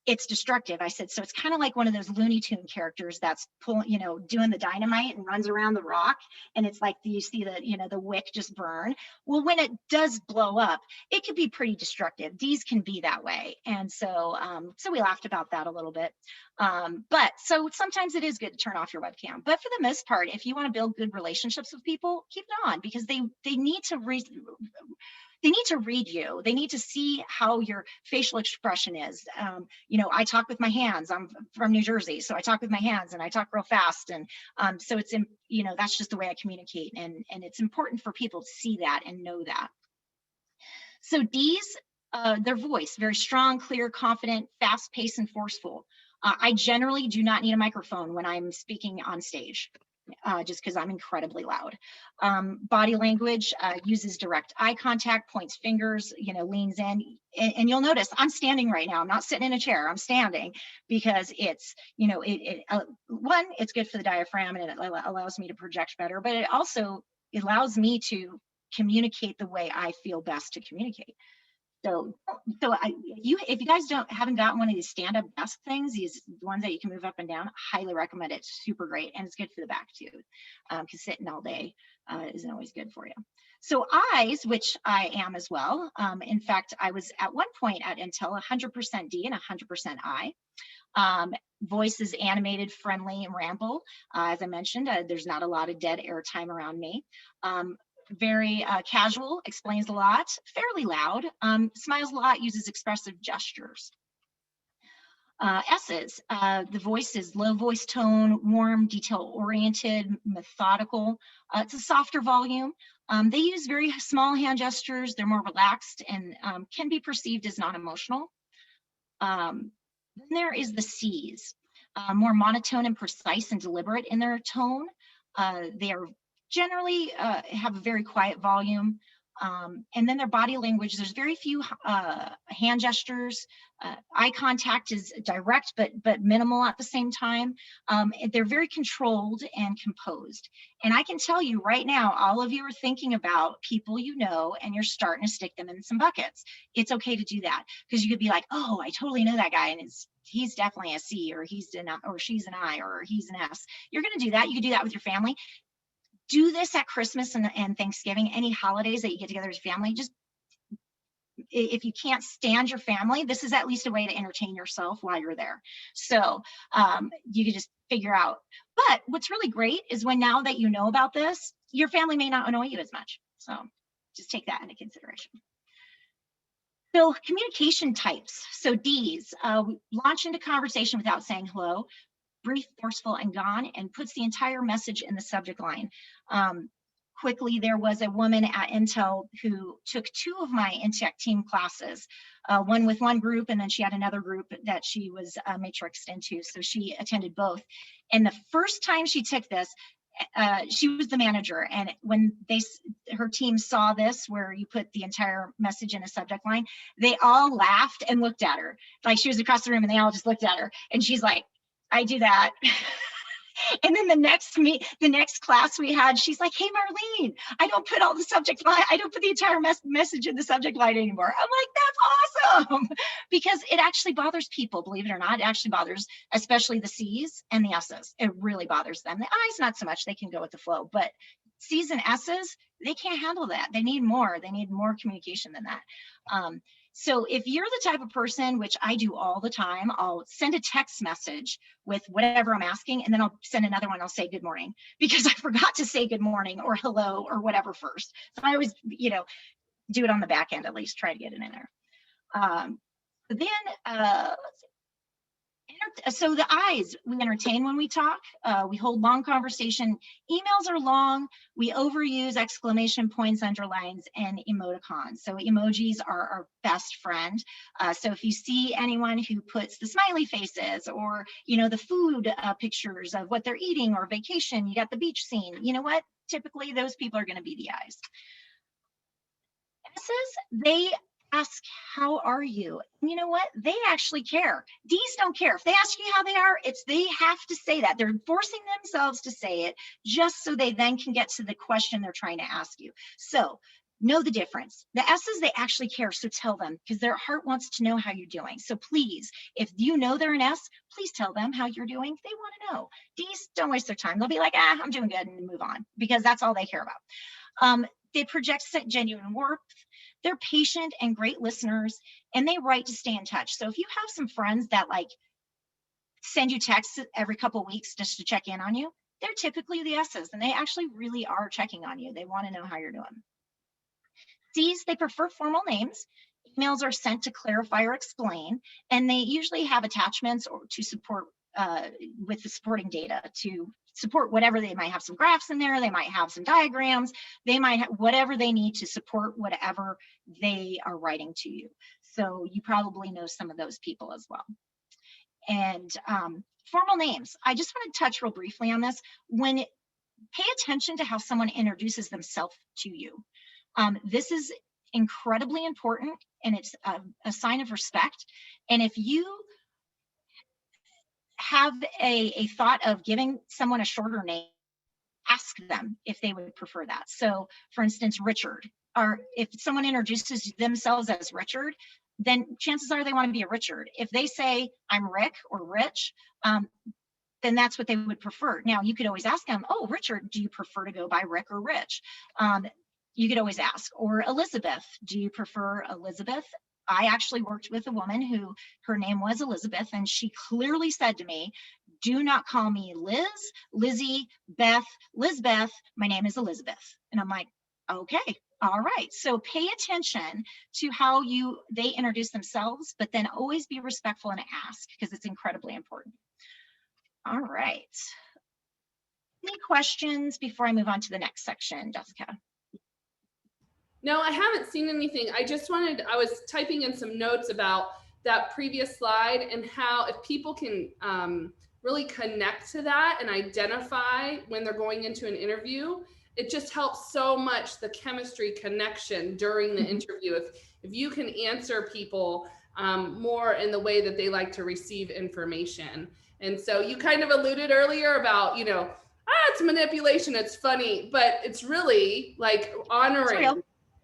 it's destructive. I said, so it's kind of like one of those Looney Tune characters that's pulling, you know, doing the dynamite and runs around the rock. And it's like, you see the, you know, the wick just burn. Well, when it does blow up, it can be pretty destructive. These can be that way. And so, so we laughed about that a little bit. But so sometimes it is good to turn off your webcam, but for the most part, if you want to build good relationships with people, keep it on, because they need to read you. They need to see how your facial expression is. You know, I talk with my hands. I'm from New Jersey, so I talk with my hands and I talk real fast. And so it's, you know, that's just the way I communicate. And it's important for people to see that and know that. So D's, their voice, very strong, clear, confident, fast paced, and forceful. I generally do not need a microphone when I'm speaking on stage. Just because I'm incredibly loud. Body language, uses direct eye contact, points fingers, you know, leans in. And you'll notice I'm standing right now. I'm not sitting in a chair. I'm standing, because it's, you know, one, it's good for the diaphragm and it allows me to project better, but it also allows me to communicate the way I feel best to communicate. So if you guys haven't gotten one of these stand-up desk things, these ones that you can move up and down, highly recommend it. It's super great, and it's good for the back too, because sitting all day isn't always good for you. So eyes, which I am as well. In fact, I was at one point at Intel 100% D and 100% I. Voice is animated, friendly, and ramble. As I mentioned, there's not a lot of dead air time around me. Very casual, explains a lot, fairly loud, smiles a lot, uses expressive gestures. S's, the voice is low voice tone, warm, detail-oriented, methodical. It's a softer volume. They use very small hand gestures. They're more relaxed and can be perceived as non-emotional. Then there is the C's, more monotone and precise and deliberate in their tone. They are generally have a very quiet volume. And then their body language, there's very few hand gestures. Eye contact is direct, but minimal at the same time. They're very controlled and composed. And I can tell you right now, all of you are thinking about people you know, and you're starting to stick them in some buckets. It's okay to do that, because you could be like, oh, I totally know that guy, and he's definitely a C, or he's an, or she's an I, or he's an S. You're going to do that. You can do that with your family. Do this at Christmas and Thanksgiving, any holidays that you get together as family. Just, if you can't stand your family, this is at least a way to entertain yourself while you're there. So you can just figure out. But what's really great is when, now that you know about this, your family may not annoy you as much. So just take that into consideration. So communication types. So D's, launch into conversation without saying hello, brief, forceful, and gone, and puts the entire message in the subject line. Quickly, there was a woman at Intel who took 2 of my Intech team classes, one with one group, and then she had another group that she was matrixed into, so she attended both. And the first time she took this, she was the manager, and when her team saw this, where you put the entire message in a subject line, they all laughed and looked at her. Like, she was across the room, and they all just looked at her, and she's like, I do that. And then the next class we had, she's like, hey, Marlene, I don't put all the subject line, I don't put the entire message in the subject line anymore. I'm like, that's awesome. Because it actually bothers people, believe it or not. It actually bothers, especially the C's and the S's. It really bothers them. The I's, not so much, they can go with the flow, but C's and S's, they can't handle that. They need more communication than that. So if you're the type of person, which I do all the time, I'll send a text message with whatever I'm asking, and then I'll send another one. I'll say good morning, because I forgot to say good morning or hello or whatever first. So I always, do it on the back end, at least try to get it in there. Let's see. So the I's, we entertain when we talk, we hold long conversation. Emails are long, we overuse exclamation points, underlines, and emoticons. So emojis are our best friend. So if you see anyone who puts the smiley faces, or the food pictures of what they're eating, or vacation, you got the beach scene, you know what? Typically those people are going to be the I's. S's, they ask, how are you? And you know what? They actually care. D's don't care. If they ask you how they are, they have to say that. They're forcing themselves to say it just so they then can get to the question they're trying to ask you. So know the difference. The S's, they actually care, so tell them, because their heart wants to know how you're doing. So please, if you know they're an S, please tell them how you're doing. They want to know. D's, don't waste their time. They'll be like, I'm doing good, and move on, because that's all they care about. They project genuine warmth. They're patient and great listeners, and they write to stay in touch. So if you have some friends that send you texts every couple of weeks just to check in on you, they're typically the S's, and they actually really are checking on you. They want to know how you're doing. C's, they prefer formal names. Emails are sent to clarify or explain, and they usually have attachments or to support with the supporting data to support whatever. They might have some graphs in there, they might have some diagrams, they might have whatever they need to support whatever they are writing to you. So you probably know some of those people as well. And formal names, I just want to touch real briefly on this. Pay attention to how someone introduces themselves to you. This is incredibly important, and it's a sign of respect. And if you have a thought of giving someone a shorter name, ask them if they would prefer that. So for instance, Richard, or if someone introduces themselves as Richard, then chances are they want to be a Richard. If they say I'm Rick or Rich, then that's what they would prefer. Now you could always ask them, oh, Richard, do you prefer to go by Rick or Rich? You could always ask. Or Elizabeth, do you prefer Elizabeth? I actually worked with a woman who her name was Elizabeth, and she clearly said to me, do not call me Liz, Lizzie, Beth, Lizbeth, my name is Elizabeth. And I'm like, okay, all right. So pay attention to how they introduce themselves, but then always be respectful and ask, because it's incredibly important. All right. Any questions before I move on to the next section, Jessica? No, I haven't seen anything. I was typing in some notes about that previous slide, and how if people can really connect to that and identify when they're going into an interview, it just helps so much, the chemistry connection during the interview. If you can answer people more in the way that they like to receive information. And so you kind of alluded earlier about, it's manipulation, it's funny, but it's really like honoring.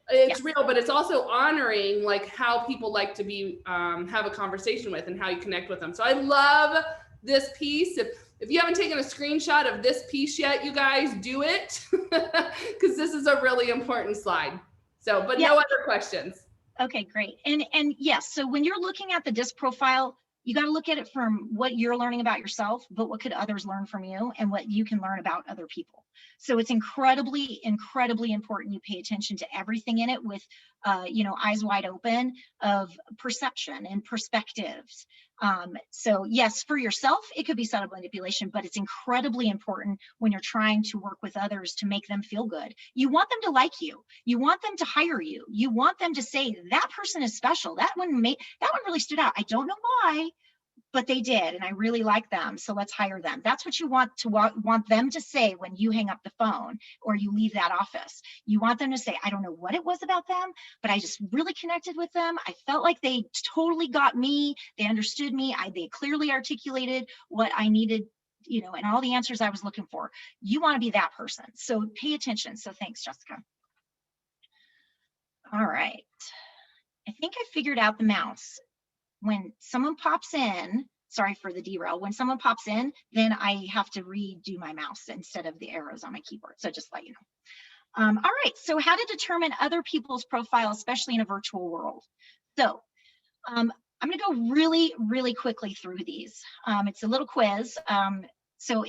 It's real, but it's also honoring like how people like to be have a conversation with and how you connect with them. So I love this piece. If you haven't taken a screenshot of this piece yet, you guys do it, because this is a really important slide. So, but no other questions. Okay, great. And yes, so when you're looking at the DISC profile, you got to look at it from what you're learning about yourself, but what could others learn from you, and what you can learn about other people. So it's incredibly, incredibly important you pay attention to everything in it with, eyes wide open of perception and perspectives. So yes, for yourself, it could be subtle manipulation, but it's incredibly important when you're trying to work with others to make them feel good. You want them to like you. You want them to hire you. You want them to say, that person is special. That one really stood out. I don't know why, but they did, and I really like them, so let's hire them. That's what you want them to say when you hang up the phone or you leave that office. You want them to say, I don't know what it was about them, but I just really connected with them. I felt like they totally got me. They understood me. They clearly articulated what I needed, and all the answers I was looking for. You want to be that person, so pay attention. So thanks, Jessica. All right, I think I figured out the mouse. When someone pops in, sorry for the derail, when someone pops in, then I have to redo my mouse instead of the arrows on my keyboard. So just let you know. All right, so how to determine other people's profile, especially in a virtual world. So I'm gonna go really, really quickly through these. It's a little quiz. So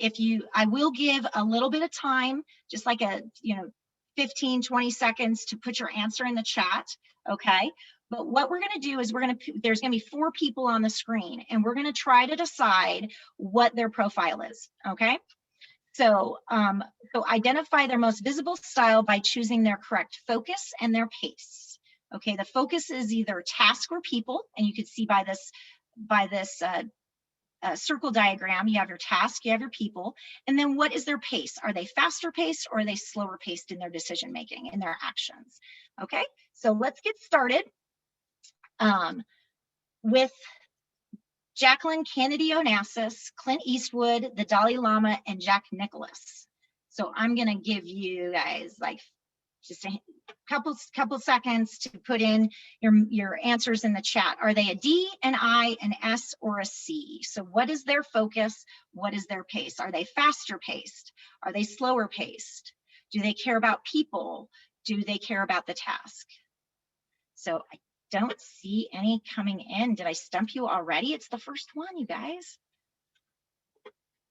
I will give a little bit of time, just like 15, 20 seconds to put your answer in the chat, okay? But what we're gonna do is there's gonna be 4 people on the screen, and we're gonna try to decide what their profile is, okay? So, so identify their most visible style by choosing their correct focus and their pace. Okay, the focus is either task or people, and you can see by this circle diagram, you have your task, you have your people, and then what is their pace? Are they faster paced, or are they slower paced in their decision making, in their actions? Okay, so let's get started with Jacqueline Kennedy Onassis, Clint Eastwood, the Dalai Lama, and Jack Nicklaus. So I'm gonna give you guys like just a couple seconds to put in your answers in the chat. Are they a D, an I, an S, or a C? So what is their focus? What is their pace? Are they faster paced? Are they slower paced? Do they care about people? Do they care about the task? So I don't see any coming in. Did I stump you already? It's the first one, you guys.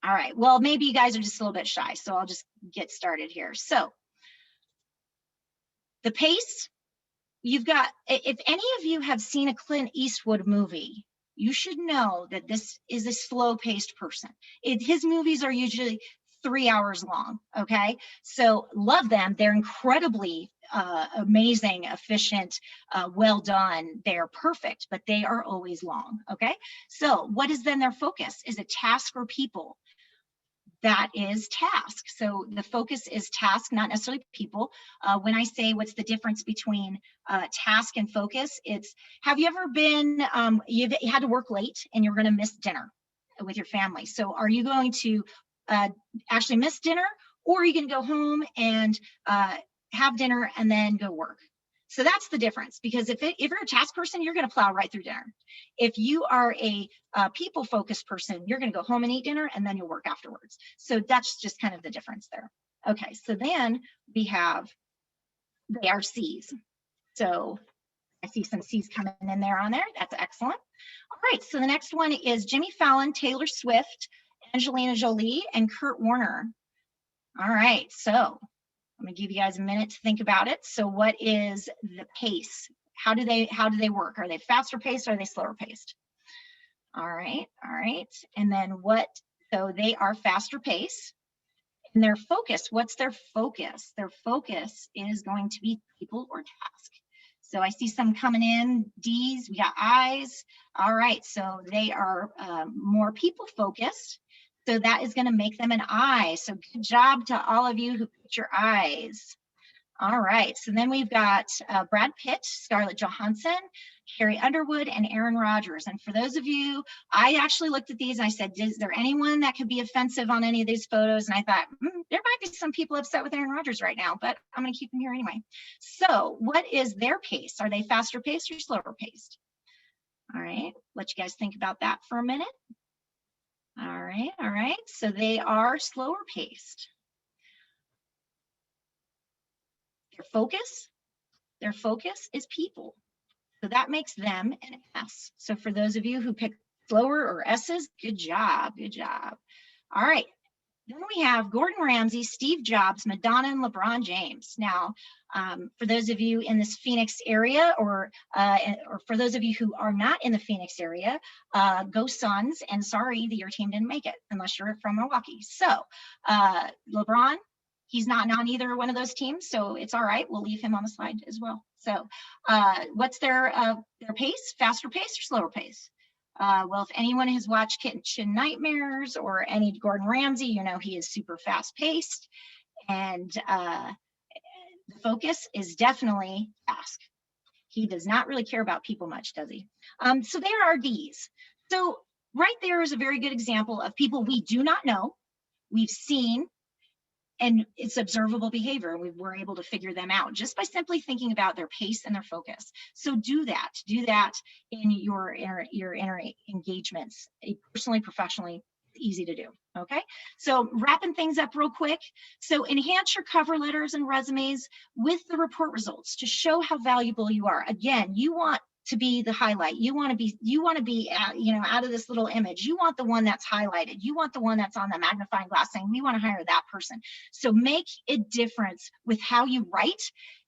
All right, well, maybe you guys are just a little bit shy, so I'll just get started here. So the pace, you've got, if any of you have seen a Clint Eastwood movie, you should know that this is a slow-paced person. His movies are usually 3 hours long, okay? So love them. They're incredibly amazing, efficient, well done. They're perfect, but they are always long, okay? So what is then their focus? Is it task or people? That is task. So the focus is task, not necessarily people. When I say what's the difference between task and focus, it's, have you ever been, you had to work late and you're gonna miss dinner with your family. So are you going to actually miss dinner, or are you gonna go home and have dinner and then go work? So that's the difference, because if you're a task person, you're going to plow right through dinner. If you are a people-focused person, you're going to go home and eat dinner, and then you'll work afterwards. So that's just kind of the difference there. Okay, so then we have the RCs. So I see some C's coming in there on there. That's excellent. All right, so the next one is Jimmy Fallon, Taylor Swift, Angelina Jolie, and Kurt Warner. All right, so I'm gonna give you guys a minute to think about it. So what is the pace? How do they work? Are they faster paced or are they slower paced? All right. And then so they are faster paced. And their focus, what's their focus? Their focus is going to be people or task. So I see some coming in, D's, we got I's. All right, so they are more people focused. So that is going to make them an I. So good job to all of you who put your I's. All right, so then we've got Brad Pitt, Scarlett Johansson, Carrie Underwood, and Aaron Rodgers. And for those of you, I actually looked at these and I said, is there anyone that could be offensive on any of these photos? And I thought, there might be some people upset with Aaron Rodgers right now, but I'm going to keep them here anyway. So what is their pace? Are they faster paced or slower paced? All right, let you guys think about that for a minute. All right, so they are slower paced. Their focus is people. So that makes them an S. So for those of you who pick slower or S's, good job, good job. All right, then we have Gordon Ramsay, Steve Jobs, Madonna, and LeBron James. Now, for those of you in this Phoenix area, or for those of you who are not in the Phoenix area, go Suns, and sorry that your team didn't make it, unless you're from Milwaukee. So LeBron, he's not on either one of those teams, so it's all right. We'll leave him on the slide as well. So what's their pace? Faster pace or slower pace? Well, if anyone has watched Kitchen Nightmares or any Gordon Ramsay, you know he is super fast paced, and the focus is definitely task. He does not really care about people much, does he? So there are D's. So right there is a very good example of people we do not know, we've seen, and it's observable behavior, and we were able to figure them out just by simply thinking about their pace and their focus. So do that in your inner engagements, personally, professionally, easy to do. Okay, so wrapping things up real quick. So enhance your cover letters and resumes with the report results to show how valuable you are. Again, you want to be the highlight. You want to be out of this little image. You want the one that's highlighted. You want the one that's on the magnifying glass saying, we want to hire that person. So make a difference with how you write,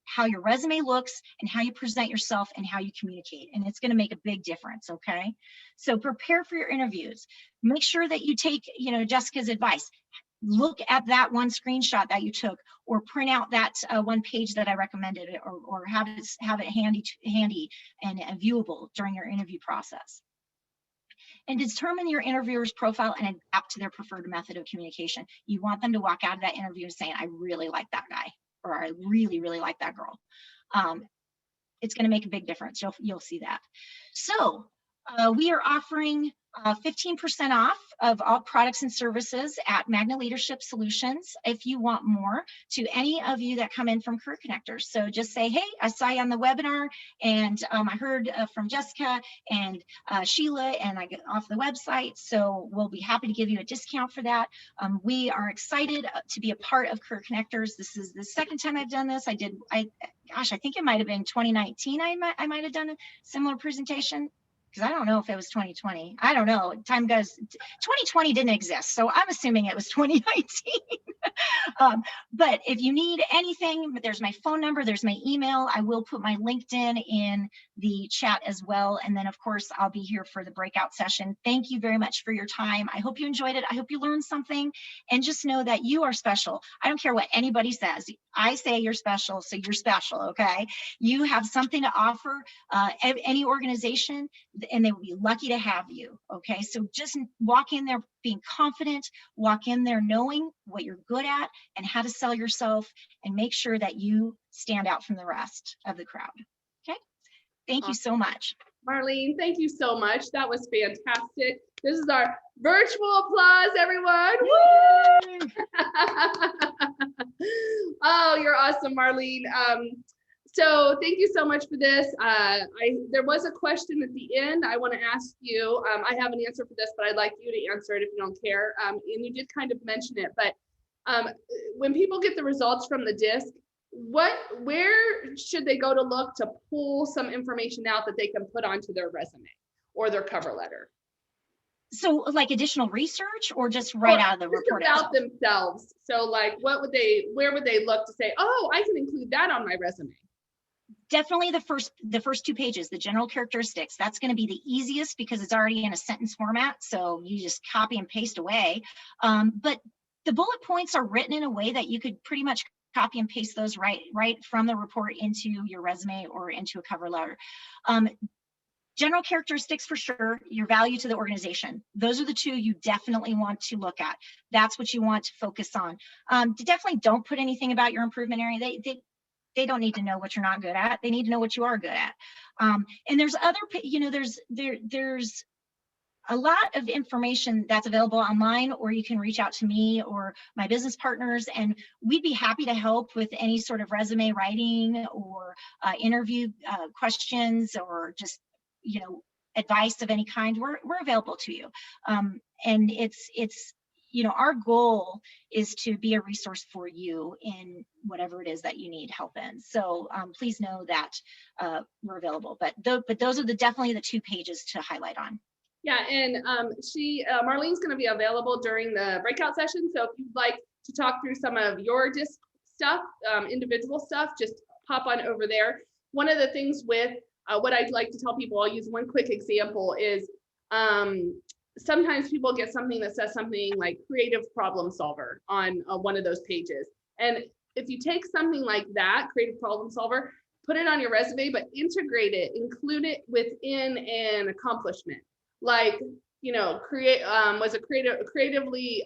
how your resume looks, and how you present yourself and how you communicate. And it's going to make a big difference. Okay. So prepare for your interviews. Make sure that you take, Jessica's advice. Look at that one screenshot that you took, or print out that one page that I recommended, or have it handy and viewable during your interview process. And determine your interviewer's profile and adapt to their preferred method of communication. You want them to walk out of that interview saying, I really like that guy, or I really, really like that girl. It's going to make a big difference. You'll see that. So we are offering 15% off of all products and services at Magna Leadership Solutions if you want more, to any of you that come in from Career Connectors. So just say, hey, I saw you on the webinar, and I heard from Jessica and Sheila, and I got off the website, so we'll be happy to give you a discount for that. We are excited to be a part of Career Connectors. This is the second time I've done this. I think it might have been 2019. I might have done a similar presentation, because I don't know if it was 2020. I don't know. Time goes. 2020 didn't exist, so I'm assuming it was 2019. But if you need anything, there's my phone number, there's my email. I will put my LinkedIn in the chat as well. And then, of course, I'll be here for the breakout session. Thank you very much for your time. I hope you enjoyed it. I hope you learned something. And just know that you are special. I don't care what anybody says. I say you're special, so you're special, okay? You have something to offer any organization, and they will be lucky to have you, okay? So just walk in there being confident, walk in there knowing what you're good at and how to sell yourself, and make sure that you stand out from the rest of the crowd, okay? Thank you so much. Marlene, thank you so much. That was fantastic. This is our virtual applause, everyone. Woo! Oh, you're awesome, Marlene. So thank you so much for this. There was a question at the end I want to ask you. I have an answer for this, but I'd like you to answer it if you don't care. And you did kind of mention it, but when people get the results from the DISC, where should they go to look to pull some information out that they can put onto their resume or their cover letter? So like additional research, or just right out of the report about themselves? So like where would they look to say, oh, I can include that on my resume? Definitely the first 2 pages, the general characteristics. That's going to be the easiest because it's already in a sentence format, so you just copy and paste away. But the bullet points are written in a way that you could pretty much copy and paste those right from the report into your resume or into a cover letter. General characteristics for sure, your value to the organization. Those are the two you definitely want to look at. That's what you want to focus on. Definitely don't put anything about your improvement area. They don't need to know what you're not good at. They need to know what you are good at. And there's other, there's a lot of information that's available online, or you can reach out to me or my business partners, and we'd be happy to help with any sort of resume writing or interview questions, or just, advice of any kind. We're available to you. And it's, our goal is to be a resource for you in whatever it is that you need help in. So please know that we're available. But those are definitely the 2 pages to highlight on. Yeah, and Marlene's going to be available during the breakout session. So if you'd like to talk through some of your DISC stuff, individual stuff, just hop on over there. One of the things with what I'd like to tell people, I'll use one quick example, is sometimes people get something that says something like creative problem solver on one of those pages. And if you take something like that, creative problem solver, put it on your resume, but integrate it, include it within an accomplishment. Like, creatively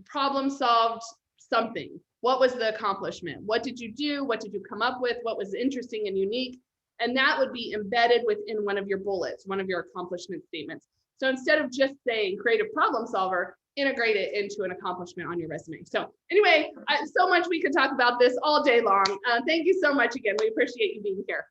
problem solved something. What was the accomplishment? What did you do? What did you come up with? What was interesting and unique? And that would be embedded within one of your bullets, one of your accomplishment statements. So instead of just saying creative problem solver, integrate it into an accomplishment on your resume. So anyway, so much we could talk about this all day long. Thank you so much again. We appreciate you being here.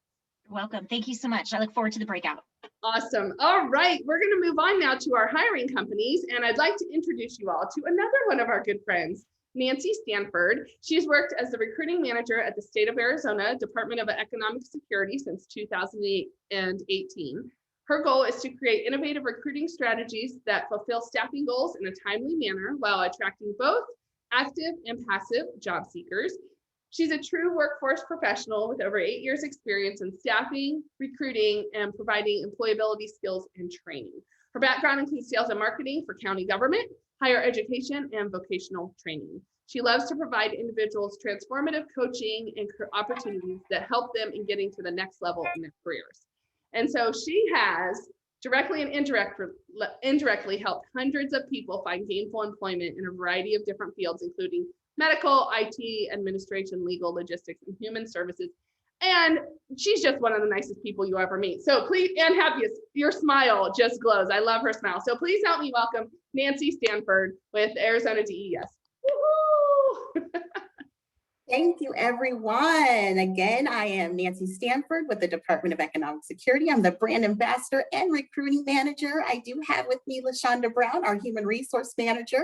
Welcome. Thank you so much. I look forward to the breakout. Awesome. All right, we're going to move on now to our hiring companies, and I'd like to introduce you all to another one of our good friends, Nancy Stanford. She's worked as the recruiting manager at the state of Arizona Department of Economic Security since 2018. Her goal is to create innovative recruiting strategies that fulfill staffing goals in a timely manner while attracting both active and passive job seekers. She's a true workforce professional with over 8 years experience in staffing, recruiting, and providing employability skills and training. Her background includes sales and marketing for county government, higher education, and vocational training. She loves to provide individuals transformative coaching and opportunities that help them in getting to the next level in their careers. And so she has directly and indirectly helped hundreds of people find gainful employment in a variety of different fields, including medical, IT, administration, legal, logistics, and human services. And she's just one of the nicest people you ever meet. So please, and happiest, your smile just glows. I love her smile. So please help me welcome Nancy Stanford with Arizona DES. Woo-hoo! Thank you, everyone. Again, I am Nancy Stanford with the Department of Economic Security. I'm the brand ambassador and recruiting manager. I do have with me LaShonda Brown, our human resource manager,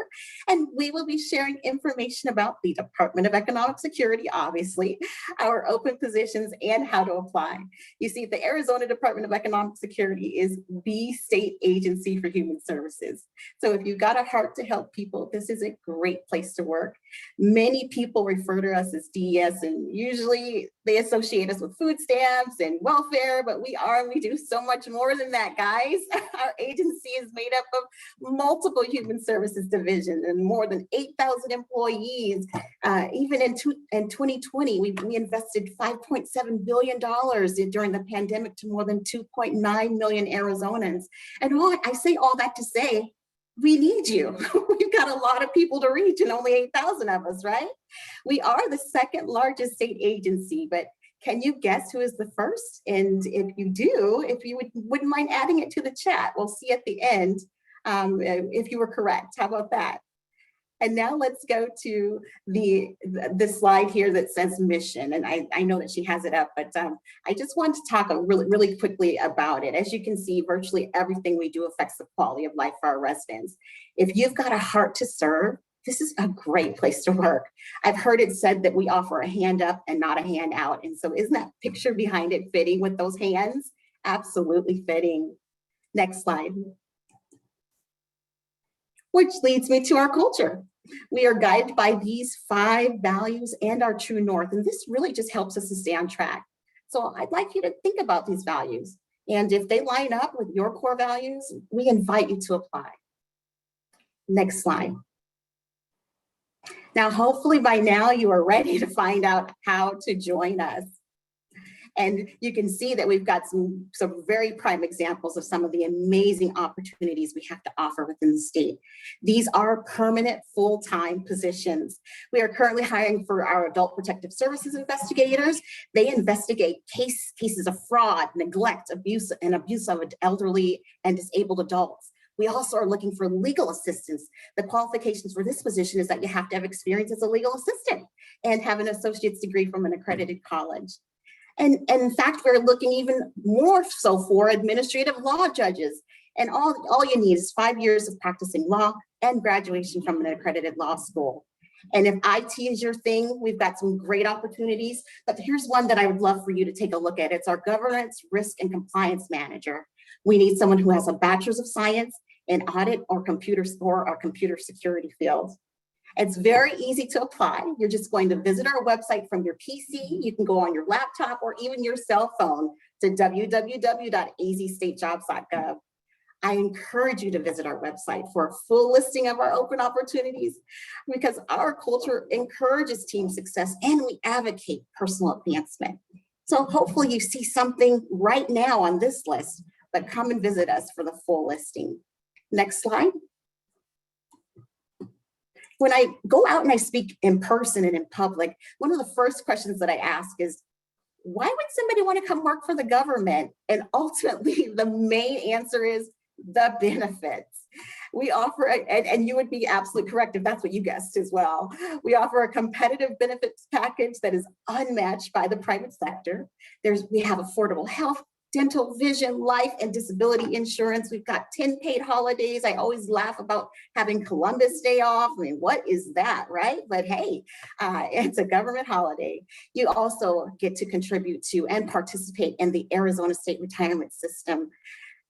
and we will be sharing information about the Department of Economic Security, obviously, our open positions and how to apply. You see, the Arizona Department of Economic Security is the state agency for human services. So if you've got a heart to help people, this is a great place to work. Many people refer to us as DES, and usually they associate us with food stamps and welfare, but we do so much more than that, guys. Our agency is made up of multiple human services divisions and more than 8,000 employees. Even in 2020, we invested $5.7 billion during the pandemic to more than 2.9 million Arizonans. And I say all that to say, we need you. We've got a lot of people to reach and only 8,000 of us, right? We are the second largest state agency, but can you guess who is the first? And if you do, if you wouldn't mind adding it to the chat, we'll see at the end if you were correct. How about that? And now let's go to the slide here that says mission. And I know that she has it up, but I just want to talk really quickly about it. As you can see, virtually everything we do affects the quality of life for our residents. If you've got a heart to serve, this is a great place to work. I've heard it said that we offer a hand up and not a hand out. And so isn't that picture behind it fitting with those hands? Absolutely fitting. Next slide. Which leads me to our culture. We are guided by these 5 values and our true north, and this really just helps us to stay on track. So I'd like you to think about these values, and if they line up with your core values, we invite you to apply. Next slide. Now, hopefully by now you are ready to find out how to join us. And you can see that we've got some very prime examples of some of the amazing opportunities we have to offer within the state. These are permanent full-time positions. We are currently hiring for our adult protective services investigators. They investigate cases of fraud, neglect, abuse, and abuse of elderly and disabled adults. We also are looking for legal assistance. The qualifications for this position is that you have to have experience as a legal assistant and have an associate's degree from an accredited college. And in fact, we're looking even more so for administrative law judges. And all you need is 5 years of practicing law and graduation from an accredited law school. And if IT is your thing, we've got some great opportunities, but here's one that I would love for you to take a look at. It's our governance, risk, and compliance manager. We need someone who has a bachelor's of science in audit or computer security fields. It's very easy to apply. You're just going to visit our website from your PC. You can go on your laptop or even your cell phone to www.azstatejobs.gov. I encourage you to visit our website for a full listing of our open opportunities, because our culture encourages team success and we advocate personal advancement. So hopefully you see something right now on this list, but come and visit us for the full listing. Next slide. When I go out and I speak in person and in public, one of the first questions that I ask is, why would somebody want to come work for the government? And ultimately, the main answer is the benefits. We offer, and you would be absolutely correct if that's what you guessed as well. We offer a competitive benefits package that is unmatched by the private sector. We have affordable health, dental, vision, life, and disability insurance. We've got 10 paid holidays. I always laugh about having Columbus Day off. I mean, what is that, right? But hey, it's a government holiday. You also get to contribute to and participate in the Arizona State Retirement System.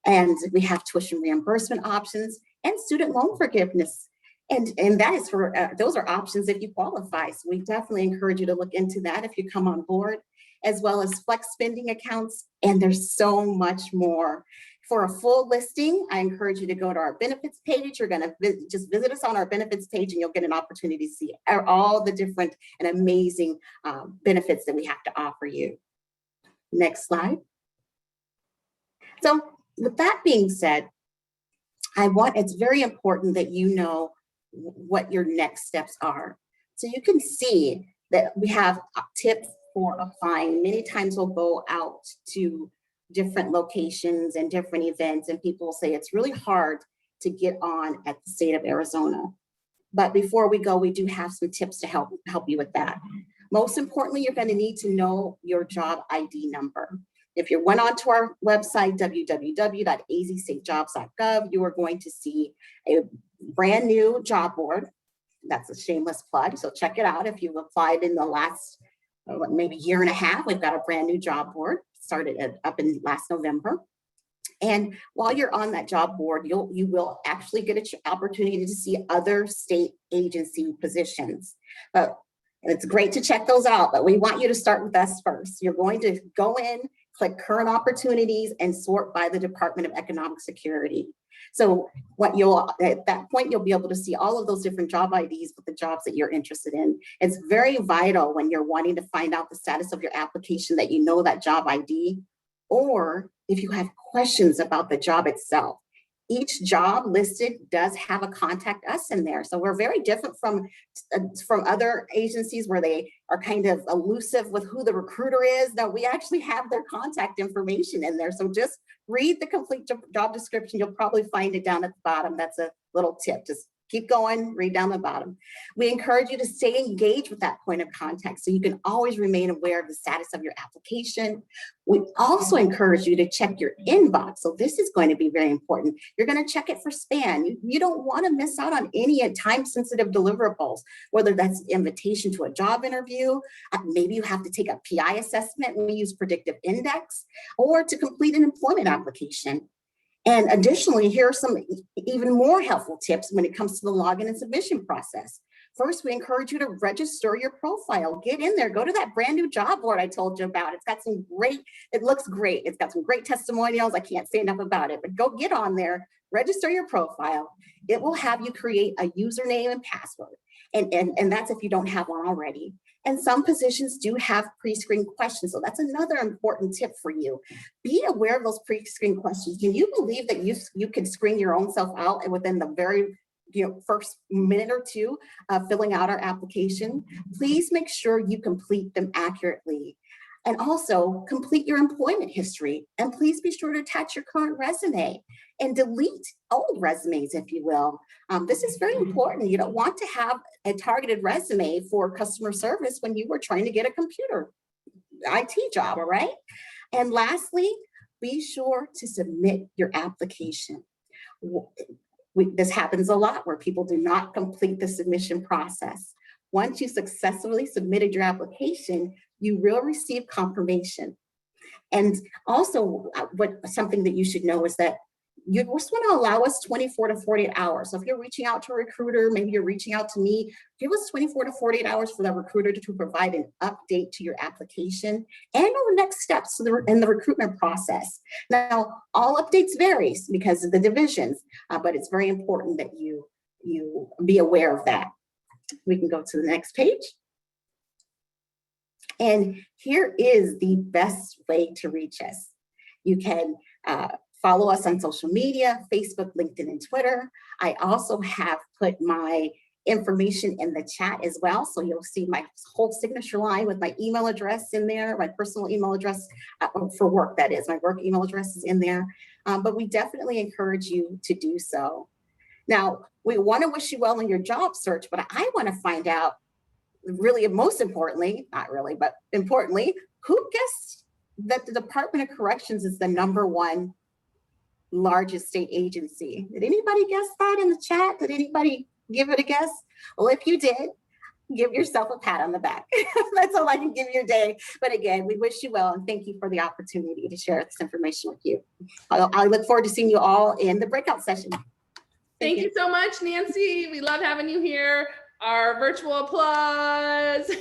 And we have tuition reimbursement options and student loan forgiveness. And that is for, those are options if you qualify. So we definitely encourage you to look into that if you come on board, as well as flex spending accounts. And there's so much more. For a full listing, I encourage you to go to our benefits page. You're gonna just visit us on our benefits page and you'll get an opportunity to see all the different and amazing benefits that we have to offer you. Next slide. So with that being said, it's very important that you know what your next steps are. So you can see that we have tips for applying. Many times we'll go out to different locations and different events and people will say it's really hard to get on at the state of Arizona. But before we go, we do have some tips to help you with that. Most importantly, you're going to need to know your job ID number. If you went onto our website, www.azstatejobs.gov, you are going to see a brand new job board. That's a shameless plug, so check it out. If you've applied in the last maybe year and a half, we've got a brand new job board, started up in last November. And while you're on that job board, you will actually get an opportunity to see other state agency positions. But it's great to check those out, but we want you to start with us first. You're going to go in, click current opportunities, and sort by the Department of Economic Security. So at that point, you'll be able to see all of those different job IDs with the jobs that you're interested in. It's very vital when you're wanting to find out the status of your application that you know that job ID, or if you have questions about the job itself. Each job listed does have a contact us in there. So we're very different from other agencies where they are kind of elusive with who the recruiter is. No, we actually have their contact information in there. So just read the complete job description. You'll probably find it down at the bottom. That's a little tip. Just keep going, read down the bottom. We encourage you to stay engaged with that point of contact so you can always remain aware of the status of your application. We also encourage you to check your inbox. So this is going to be very important. You're going to check it for spam. You don't want to miss out on any time-sensitive deliverables, whether that's invitation to a job interview, maybe you have to take a PI assessment, we use predictive index, or to complete an employment application. And additionally, here are some even more helpful tips when it comes to the login and submission process. First, we encourage you to register your profile. Get in there, go to that brand new job board I told you about. It's got some it looks great. It's got some great testimonials. I can't say enough about it, but go get on there, register your profile. It will have you create a username and password. And that's if you don't have one already. And some positions do have pre-screen questions. So that's another important tip for you. Be aware of those pre-screen questions. Can you believe that you can screen your own self out and within the very first minute or two of filling out our application? Please make sure you complete them accurately. And also complete your employment history. And please be sure to attach your current resume and delete old resumes, if you will. This is very important. You don't want to have a targeted resume for customer service when you were trying to get a computer IT job, all right? And lastly, be sure to submit your application. This happens a lot where people do not complete the submission process. Once you successfully submitted your application, you will receive confirmation. And also, something that you should know is that you just want to allow us 24 to 48 hours. So if you're reaching out to a recruiter, maybe you're reaching out to me, give us 24 to 48 hours for the recruiter to provide an update to your application and on the next steps in the recruitment process. Now, all updates varies because of the divisions, but it's very important that you be aware of that. We can go to the next page. And here is the best way to reach us. You can follow us on social media, Facebook, LinkedIn, and Twitter. I also have put my information in the chat as well. So you'll see my whole signature line with my email address in there, my personal email address for work, that is. My work email address is in there. But we definitely encourage you to do so. Now, we want to wish you well in your job search, but I want to find out, really, most importantly, not really, but importantly, who guessed that the Department of Corrections is the #1 largest state agency? Did anybody guess that in the chat? Did anybody give it a guess? Well, if you did, give yourself a pat on the back. That's all I can give you today. But again, we wish you well and thank you for the opportunity to share this information with you. I look forward to seeing you all in the breakout session. Thank you so much, Nancy. We love having you here. Our virtual applause.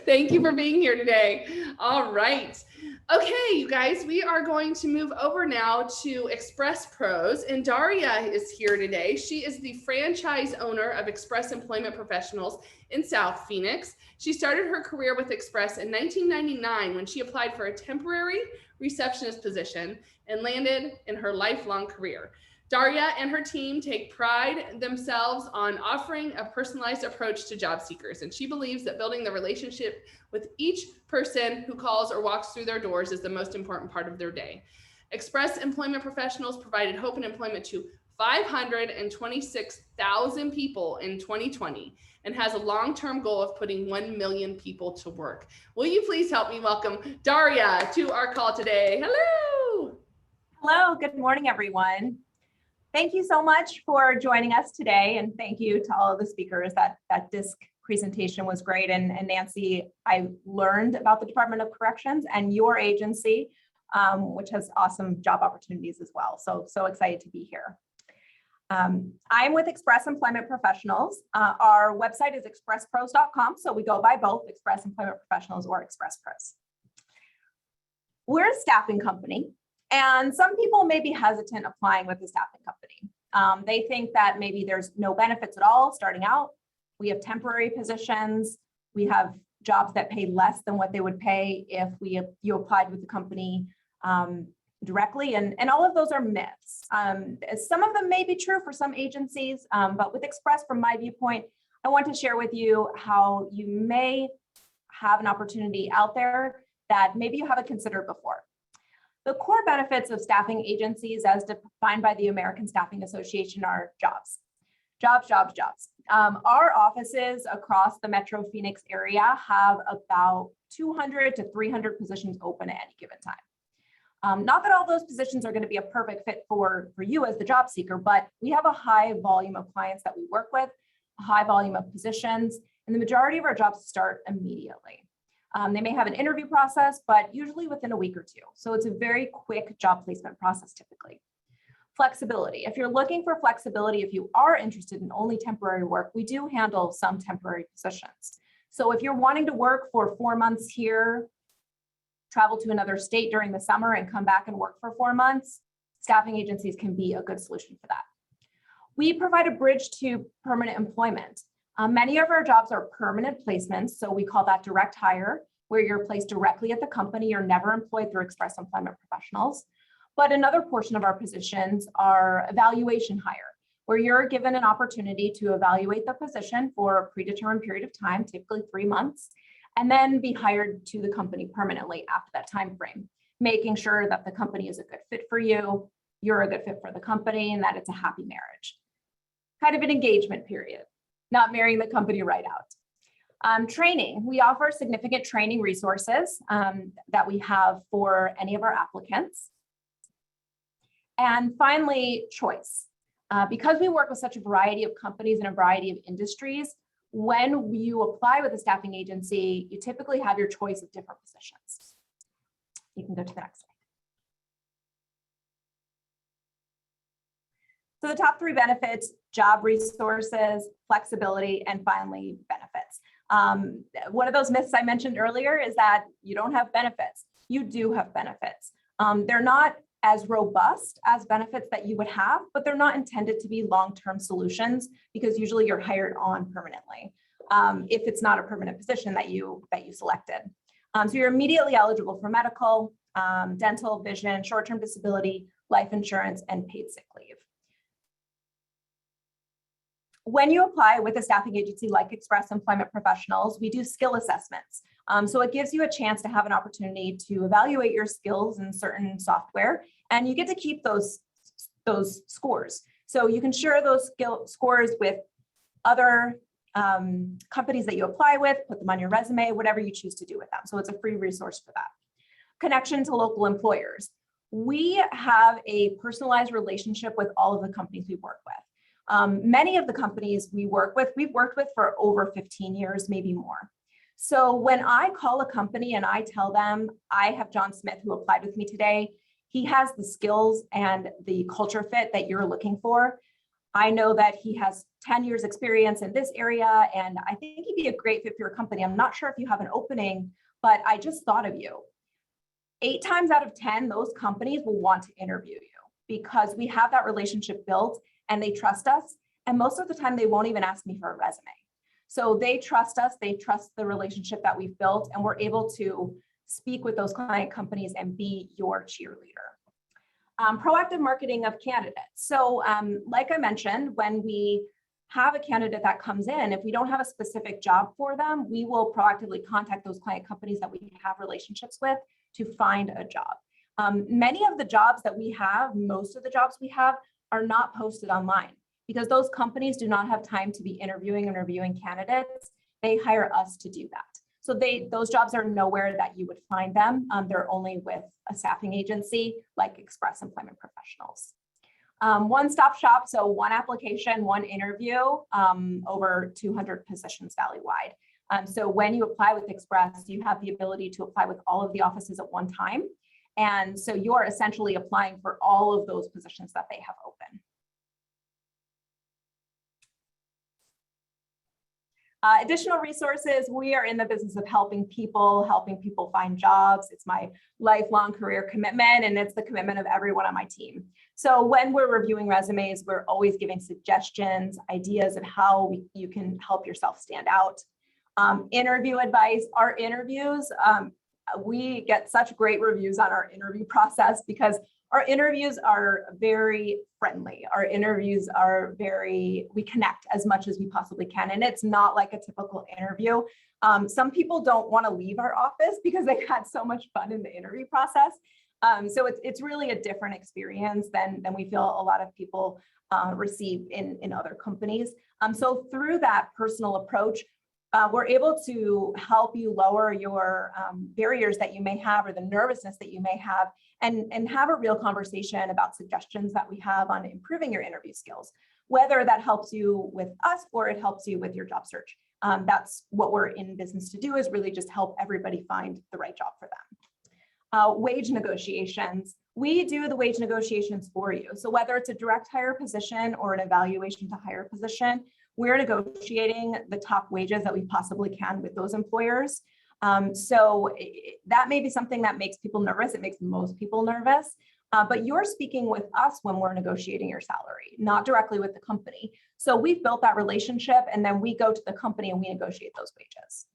Thank you for being here today. All right. Okay, you guys, we are going to move over now to ExpressPros, and Daria is here today. She is the franchise owner of Express Employment Professionals in South Phoenix. She started her career with Express in 1999 when she applied for a temporary receptionist position and landed in her lifelong career. Daria and her team take pride themselves on offering a personalized approach to job seekers, and she believes that building the relationship with each person who calls or walks through their doors is the most important part of their day. Express Employment Professionals provided hope and employment to 526,000 people in 2020 and has a long-term goal of putting 1 million people to work. Will you please help me welcome Daria to our call today? Hello. Hello, good morning, everyone. Thank you so much for joining us today, and thank you to all of the speakers. That DISC presentation was great, and Nancy, I learned about the Department of Corrections and your agency, which has awesome job opportunities as well. So excited to be here. I'm with Express Employment Professionals. Our website is expresspros.com, so we go by both Express Employment Professionals or ExpressPros. We're a staffing company. And some people may be hesitant applying with a staffing company. They think that maybe there's no benefits at all starting out. We have temporary positions. We have jobs that pay less than what they would pay if you applied with the company directly. And all of those are myths. Some of them may be true for some agencies, but with Express, from my viewpoint, I want to share with you how you may have an opportunity out there that maybe you haven't considered before. The core benefits of staffing agencies as defined by the American Staffing Association are jobs. Jobs, jobs, jobs. Our offices across the Metro Phoenix area have about 200 to 300 positions open at any given time. Not that all those positions are going to be a perfect fit for you as the job seeker, but we have a high volume of clients that we work with, a high volume of positions, and the majority of our jobs start immediately. They may have an interview process, but usually within a week or two. So it's a very quick job placement process typically. Flexibility. If you're looking for flexibility, if you are interested in only temporary work, we do handle some temporary positions. So if you're wanting to work for 4 months here, travel to another state during the summer and come back and work for 4 months, staffing agencies can be a good solution for that. We provide a bridge to permanent employment. Many of our jobs are permanent placements, so we call that direct hire, where you're placed directly at the company. You're never employed through Express Employment Professionals. But another portion of our positions are evaluation hire, where you're given an opportunity to evaluate the position for a predetermined period of time, typically 3 months, and then be hired to the company permanently after that time frame, making sure that the company is a good fit for you, you're a good fit for the company, and that it's a happy marriage. Kind of an engagement period, not marrying the company right out. Training, we offer significant training resources that we have for any of our applicants. And finally, choice. Because we work with such a variety of companies and a variety of industries, when you apply with a staffing agency, you typically have your choice of different positions. You can go to the next slide. So the top 3 benefits: job resources, flexibility, and finally, benefits. One of those myths I mentioned earlier is that you don't have benefits. You do have benefits. They're not as robust as benefits that you would have, but they're not intended to be long-term solutions, because usually you're hired on permanently if it's not a permanent position that you selected. So you're immediately eligible for medical, dental, vision, short-term disability, life insurance, and paid sick leave. When you apply with a staffing agency like Express Employment Professionals, we do skill assessments. So it gives you a chance to have an opportunity to evaluate your skills in certain software, and you get to keep those scores. So you can share those scores with other companies that you apply with, put them on your resume, whatever you choose to do with them. So it's a free resource for that. Connection to local employers. We have a personalized relationship with all of the companies we work with. Many of the companies we've worked with for over 15 years, maybe more. So when I call a company and I tell them I have John Smith who applied with me today, he has the skills and the culture fit that you're looking for. I know that he has 10 years experience in this area, and I think he'd be a great fit for your company. I'm not sure if you have an opening, but I just thought of you. 8 times out of 10, those companies will want to interview you because we have that relationship built and they trust us. And most of the time, they won't even ask me for a resume. So they trust us, they trust the relationship that we've built, and we're able to speak with those client companies and be your cheerleader. Proactive marketing of candidates. So like I mentioned, when we have a candidate that comes in, if we don't have a specific job for them, we will proactively contact those client companies that we have relationships with to find a job. Many of the jobs that we have, most of the jobs we have, are not posted online because those companies do not have time to be interviewing and reviewing candidates. They hire us to do that. So those jobs are nowhere that you would find them. They're only with a staffing agency like Express Employment Professionals. One-stop shop, so one application, one interview, over 200 positions valley-wide. So when you apply with Express, you have the ability to apply with all of the offices at one time. And so you're essentially applying for all of those positions that they have open. Additional resources, we are in the business of helping people find jobs. It's my lifelong career commitment, and it's the commitment of everyone on my team. So when we're reviewing resumes, we're always giving suggestions, ideas of how you can help yourself stand out. Interview advice, our interviews, we get such great reviews on our interview process because our interviews are very friendly. Our interviews are we connect as much as we possibly can. And it's not like a typical interview. Some people don't want to leave our office because they've had so much fun in the interview process. So it's really a different experience than we feel a lot of people receive in other companies. So through that personal approach, we're able to help you lower your barriers that you may have or the nervousness that you may have and have a real conversation about suggestions that we have on improving your interview skills, whether that helps you with us or it helps you with your job search. That's what we're in business to do, is really just help everybody find the right job for them. Wage negotiations. We do the wage negotiations for you. So whether it's a direct hire position or an evaluation to hire position, we're negotiating the top wages that we possibly can with those employers. So that may be something that makes people nervous. It makes most people nervous, But you're speaking with us when we're negotiating your salary, not directly with the company. So we've built that relationship, and then we go to the company and we negotiate those wages.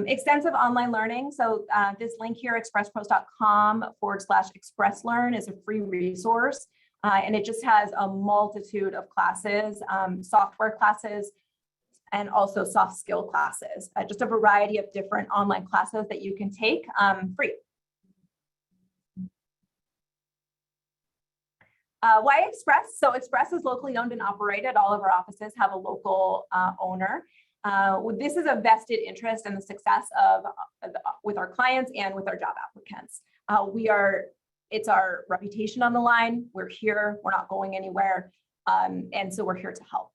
Extensive online learning. So this link here, expresspros.com/expresslearn, is a free resource. And it just has a multitude of classes, software classes, and also soft skill classes, just a variety of different online classes that you can take free. Why Express? So Express is locally owned and operated. All of our offices have a local owner. This is a vested interest in the success of with our clients and with our job applicants. It's our reputation on the line. We're here, we're not going anywhere. And so we're here to help.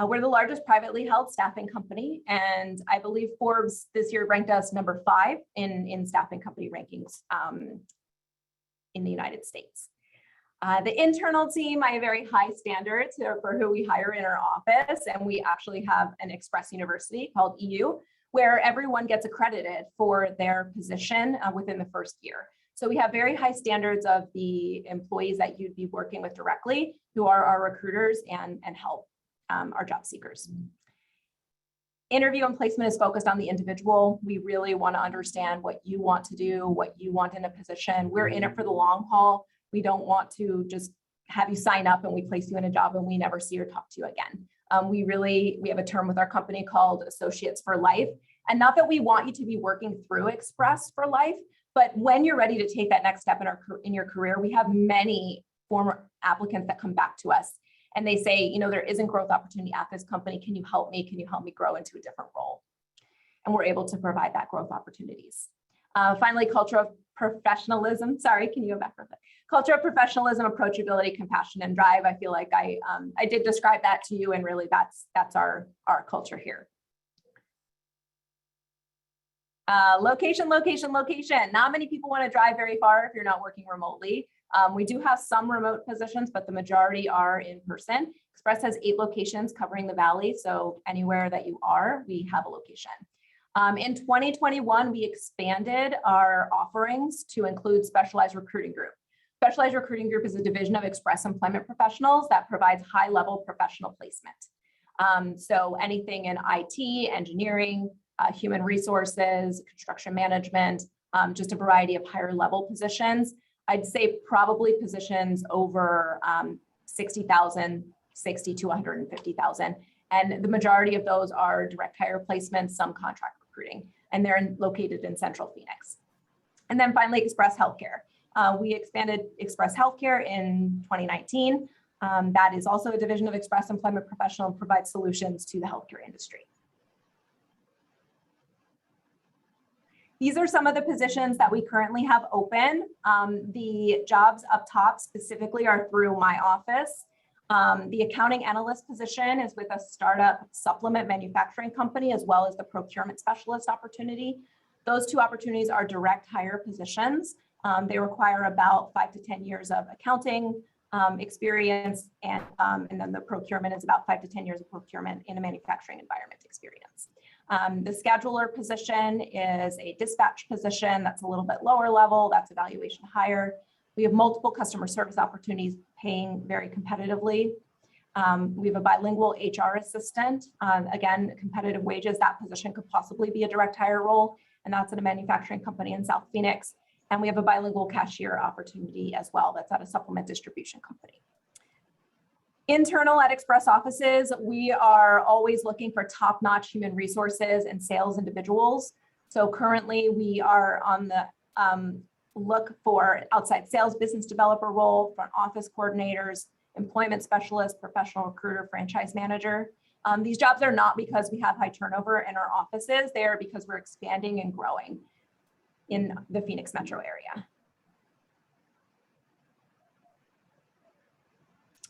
We're the largest privately held staffing company. And I believe Forbes this year ranked us number 5 in staffing company rankings in the United States. The internal team, I have very high standards for who we hire in our office. And we actually have an Express University called EU, where everyone gets accredited for their position within the first year. So we have very high standards of the employees that you'd be working with directly, who are our recruiters and help our job seekers. Interview and placement is focused on the individual. We really want to understand what you want to do, what you want in a position. We're in it for the long haul. We don't want to just have you sign up and we place you in a job and we never see or talk to you again. We have a term with our company called Associates for Life. And not that we want you to be working through Express for life, but when you're ready to take that next step in your career, we have many former applicants that come back to us and they say, you know, there isn't growth opportunity at this company. Can you help me? Can you help me grow into a different role? And we're able to provide that growth opportunities. Finally, culture of professionalism. Sorry, can you go back for a bit? Culture of professionalism, approachability, compassion, and drive. I feel like I did describe that to you, and really that's our culture here. Location. Not many people want to drive very far if you're not working remotely. We do have some remote positions, but the majority are in person. Express has 8 locations covering the Valley, so anywhere that you are, we have a location. In 2021, we expanded our offerings to include Specialized Recruiting Group. Specialized Recruiting Group is a division of Express Employment Professionals that provides high-level professional placement. So anything in IT, engineering, human resources, construction management, just a variety of higher level positions. I'd say probably positions over 60,000, 60 to 150,000. And the majority of those are direct hire placements, some contract recruiting, and they're located in Central Phoenix. And then finally, Express Healthcare. We expanded Express Healthcare in 2019. That is also a division of Express Employment Professional and provides solutions to the healthcare industry. These are some of the positions that we currently have open. The jobs up top specifically are through my office. The accounting analyst position is with a startup supplement manufacturing company, as well as the procurement specialist opportunity. Those 2 opportunities are direct hire positions. They require about 5 to 10 years of accounting experience, and then the procurement is about 5 to 10 years of procurement in a manufacturing environment experience. The scheduler position is a dispatch position that's a little bit lower level. That's evaluation hire. We have multiple customer service opportunities paying very competitively. We have a bilingual HR assistant. Again, competitive wages. That position could possibly be a direct hire role, and that's at a manufacturing company in South Phoenix. And we have a bilingual cashier opportunity as well. That's at a supplement distribution company. Internal at Express offices, we are always looking for top-notch human resources and sales individuals. So currently we are on the look for outside sales business developer role, front office coordinators, employment specialist, professional recruiter, franchise manager. These jobs are not because we have high turnover in our offices. They are because we're expanding and growing in the Phoenix metro area.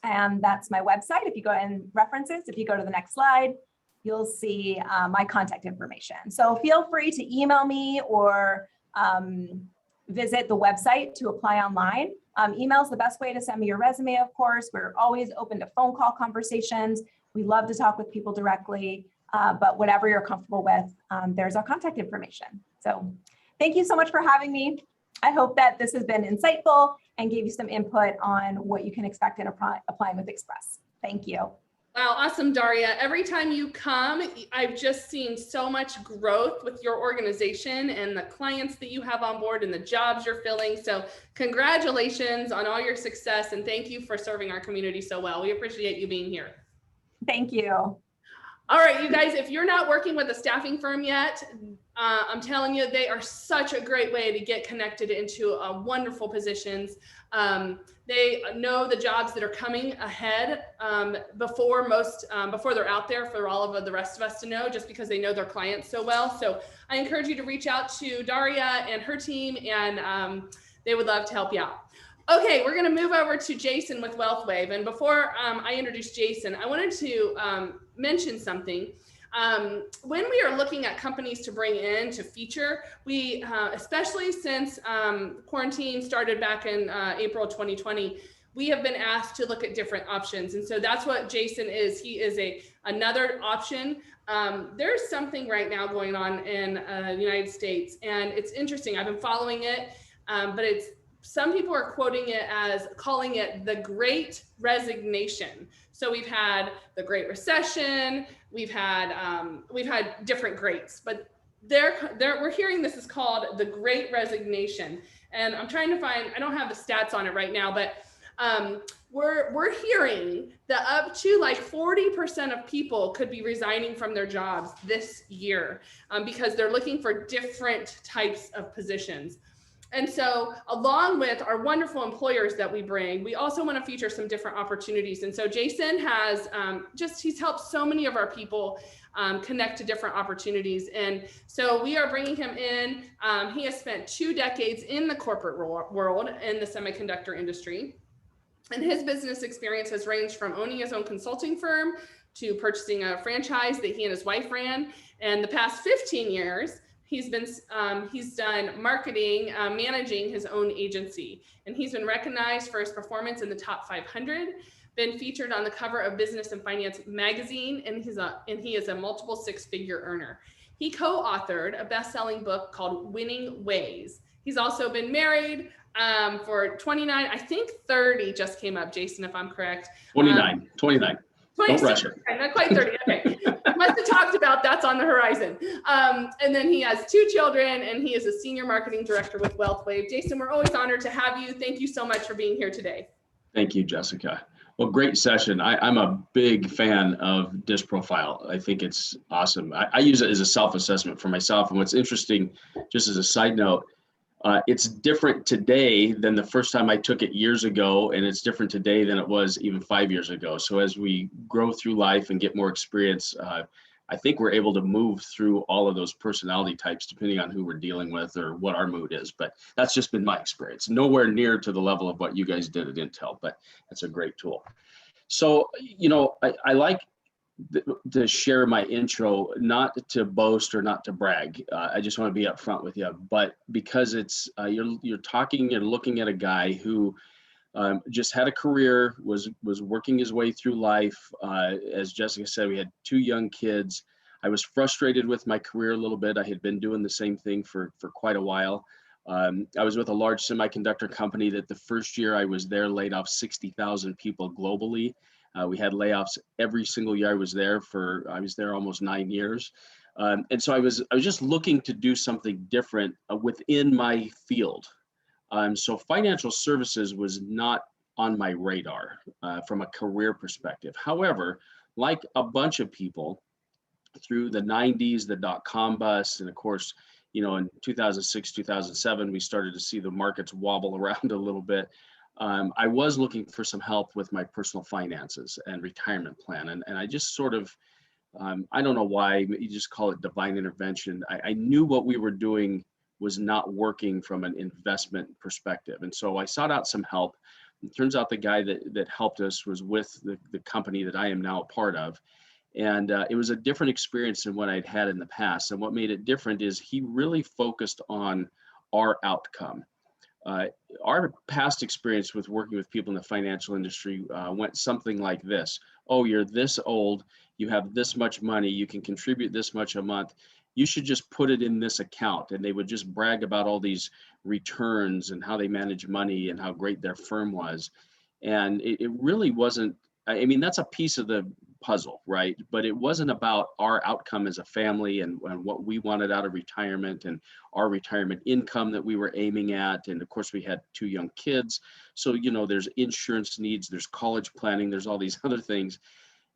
And that's my website. If you go in references, if you go to the next slide, you'll see my contact information. So feel free to email me or visit the website to apply online. Email is the best way to send me your resume, of course. We're always open to phone call conversations. We love to talk with people directly, but whatever you're comfortable with, there's our contact information. So thank you so much for having me. I hope that this has been insightful and gave you some input on what you can expect in applying with Express. Thank you. Wow, awesome, Daria. Every time you come, I've just seen so much growth with your organization and the clients that you have on board and the jobs you're filling. So congratulations on all your success, and thank you for serving our community so well. We appreciate you being here. Thank you. All right, you guys, if you're not working with a staffing firm yet, I'm telling you, they are such a great way to get connected into wonderful positions. They know the jobs that are coming ahead before they're out there for all of the rest of us to know, just because they know their clients so well. So I encourage you to reach out to Daria and her team, and they would love to help you out. Okay, we're going to move over to Jason with WealthWave. And before I introduce Jason, I wanted to mention something. When we are looking at companies to bring in to feature, we, especially since quarantine started back in April 2020, we have been asked to look at different options. And so that's what Jason is. He is another option. There's something right now going on in the United States, and it's interesting. I've been following it, but some people are calling it the Great Resignation. So we've had the Great Recession, we've had different greats, but we're hearing this is called the Great Resignation. And I'm trying to find, I don't have the stats on it right now, but we're hearing that up to like 40% of people could be resigning from their jobs this year because they're looking for different types of positions. And so along with our wonderful employers that we bring, we also want to feature some different opportunities. And so Jason has he's helped so many of our people connect to different opportunities. And so we are bringing him in. He has spent 2 decades in the corporate world in the semiconductor industry. And his business experience has ranged from owning his own consulting firm to purchasing a franchise that he and his wife ran. And the past 15 years, he's done marketing, managing his own agency, and he's been recognized for his performance in the top 500, been featured on the cover of Business and Finance magazine, and he is a multiple 6-figure earner. He co-authored a best-selling book called Winning Ways. He's also been married for 29, I think 30 just came up, Jason, if I'm correct. 29. Don't rush it. Not quite 30, okay. Must have talked about that's on the horizon. And then he has 2 children, and he is a senior marketing director with WealthWave. Jason, we're always honored to have you. Thank you so much for being here today. Thank you, Jessica. Well, great session. I'm a big fan of DISC Profile. I think it's awesome. I use it as a self-assessment for myself. And what's interesting, just as a side note, it's different today than the first time I took it years ago, and it's different today than it was even 5 years ago. So as we grow through life and get more experience, I think we're able to move through all of those personality types depending on who we're dealing with or what our mood is. But that's just been my experience. Nowhere near to the level of what you guys did at Intel, but that's a great tool. So, I like to share my intro, not to boast or not to brag. I just want to be upfront with you, but because it's you're looking at a guy who just had a career, was working his way through life. As Jessica said, we had 2 young kids. I was frustrated with my career a little bit. I had been doing the same thing for quite a while. I was with a large semiconductor company that the first year I was there laid off 60,000 people globally. We had layoffs every single year I was there almost 9 years. And so I was just looking to do something different within my field. So financial services was not on my radar from a career perspective. However, like a bunch of people through the 90s, the dot-com bust, and of course, in 2006, 2007, we started to see the markets wobble around a little bit. I was looking for some help with my personal finances and retirement plan. And I just sort of, I don't know why, you just call it divine intervention. I knew what we were doing was not working from an investment perspective. And so I sought out some help. It turns out the guy that helped us was with the company that I am now a part of. And it was a different experience than what I'd had in the past. And what made it different is he really focused on our outcome. Our past experience with working with people in the financial industry went something like this. Oh, you're this old, you have this much money, you can contribute this much a month, you should just put it in this account. And they would just brag about all these returns and how they manage money and how great their firm was. And it really wasn't, I mean, that's a piece of the puzzle, right? But it wasn't about our outcome as a family and what we wanted out of retirement and our retirement income that we were aiming at. And of course, we had 2 young kids. So, you know, there's insurance needs, there's college planning, there's all these other things.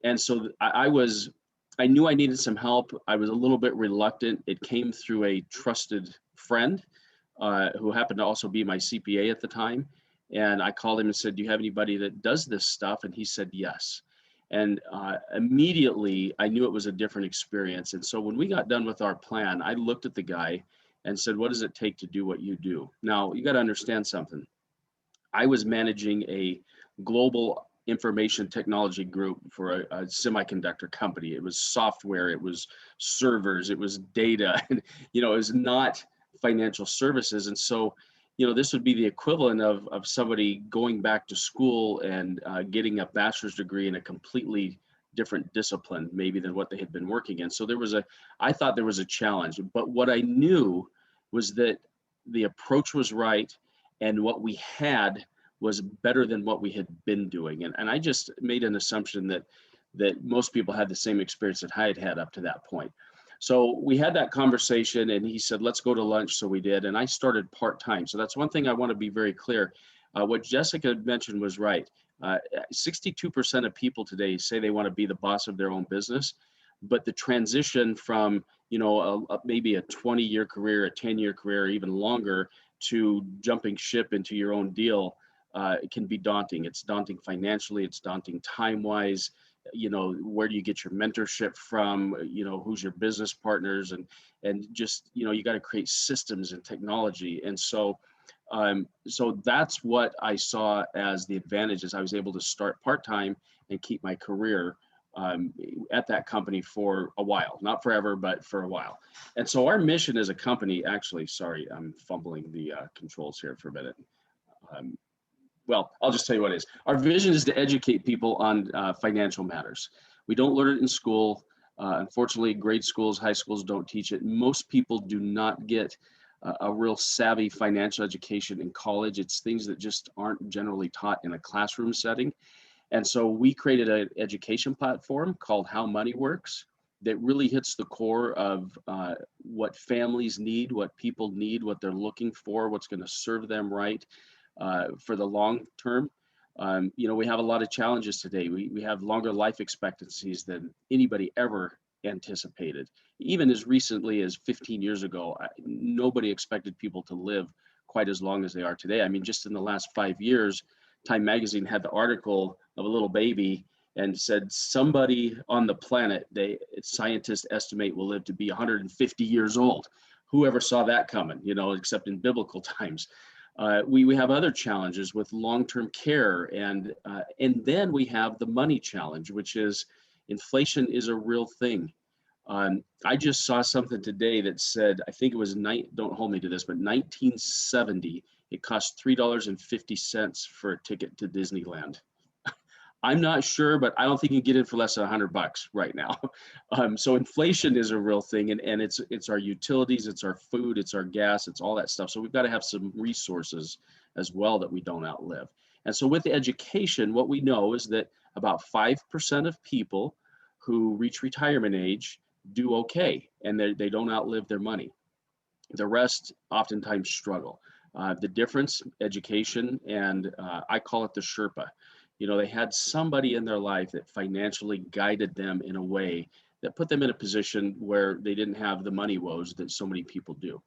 And so I knew I needed some help. I was a little bit reluctant. It came through a trusted friend who happened to also be my CPA at the time. And I called him and said, do you have anybody that does this stuff? And he said, yes. And immediately I knew it was a different experience. And so when we got done with our plan, I looked at the guy and said, what does it take to do what you do? Now, you got to understand something. I was managing a global information technology group for a semiconductor company. It was software, it was servers, it was data, and, you know, it was not financial services. And so, you know, this would be the equivalent of somebody going back to school and getting a bachelor's degree in a completely different discipline, maybe than what they had been working in. So I thought there was a challenge, but what I knew was that the approach was right and what we had was better than what we had been doing. And I just made an assumption that most people had the same experience that I had had up to that point. So we had that conversation and he said, let's go to lunch. So we did. And I started part-time. So that's one thing I want to be very clear. What Jessica mentioned was right. 62% of people today say they want to be the boss of their own business. But the transition from, you know, maybe a 20-year career, a 10-year career, even longer, to jumping ship into your own deal, it can be daunting. It's daunting financially, it's daunting time-wise. You know, where do you get your mentorship from? You know, who's your business partners, and just, you know, you got to create systems and technology. And so that's what I saw as the advantages. I was able to start part-time and keep my career at that company for a while, not forever, but for a while. And so our mission as a company, actually, sorry, I'm fumbling the controls here for a minute. Well, I'll just tell you what it is. Our vision is to educate people on financial matters. We don't learn it in school. Unfortunately, grade schools, high schools don't teach it. Most people do not get a real savvy financial education in college. It's things that just aren't generally taught in a classroom setting. And so we created an education platform called How Money Works that really hits the core of what families need, what people need, what they're looking for, what's going to serve them right. For the long term. You know, we have a lot of challenges today. We have longer life expectancies than anybody ever anticipated. Even as recently as 15 years ago, nobody expected people to live quite as long as they are today. I mean, just in the last 5 years, Time Magazine had the article of a little baby and said somebody on the planet, scientists estimate, will live to be 150 years old. Whoever saw that coming, you know, except in biblical times. We have other challenges with long-term care, and then we have the money challenge, which is inflation is a real thing. I just saw something today that said, I think it was, don't hold me to this, but 1970, it cost $3.50 for a ticket to Disneyland. I'm not sure, but I don't think you can get in for less than $100 right now. So inflation is a real thing, and it's our utilities, it's our food, it's our gas, it's all that stuff. So we've got to have some resources as well that we don't outlive. And so with the education, what we know is that about 5% of people who reach retirement age do okay, and they don't outlive their money. The rest oftentimes struggle. The difference, education, and I call it the Sherpa. You know, they had somebody in their life that financially guided them in a way that put them in a position where they didn't have the money woes that so many people do.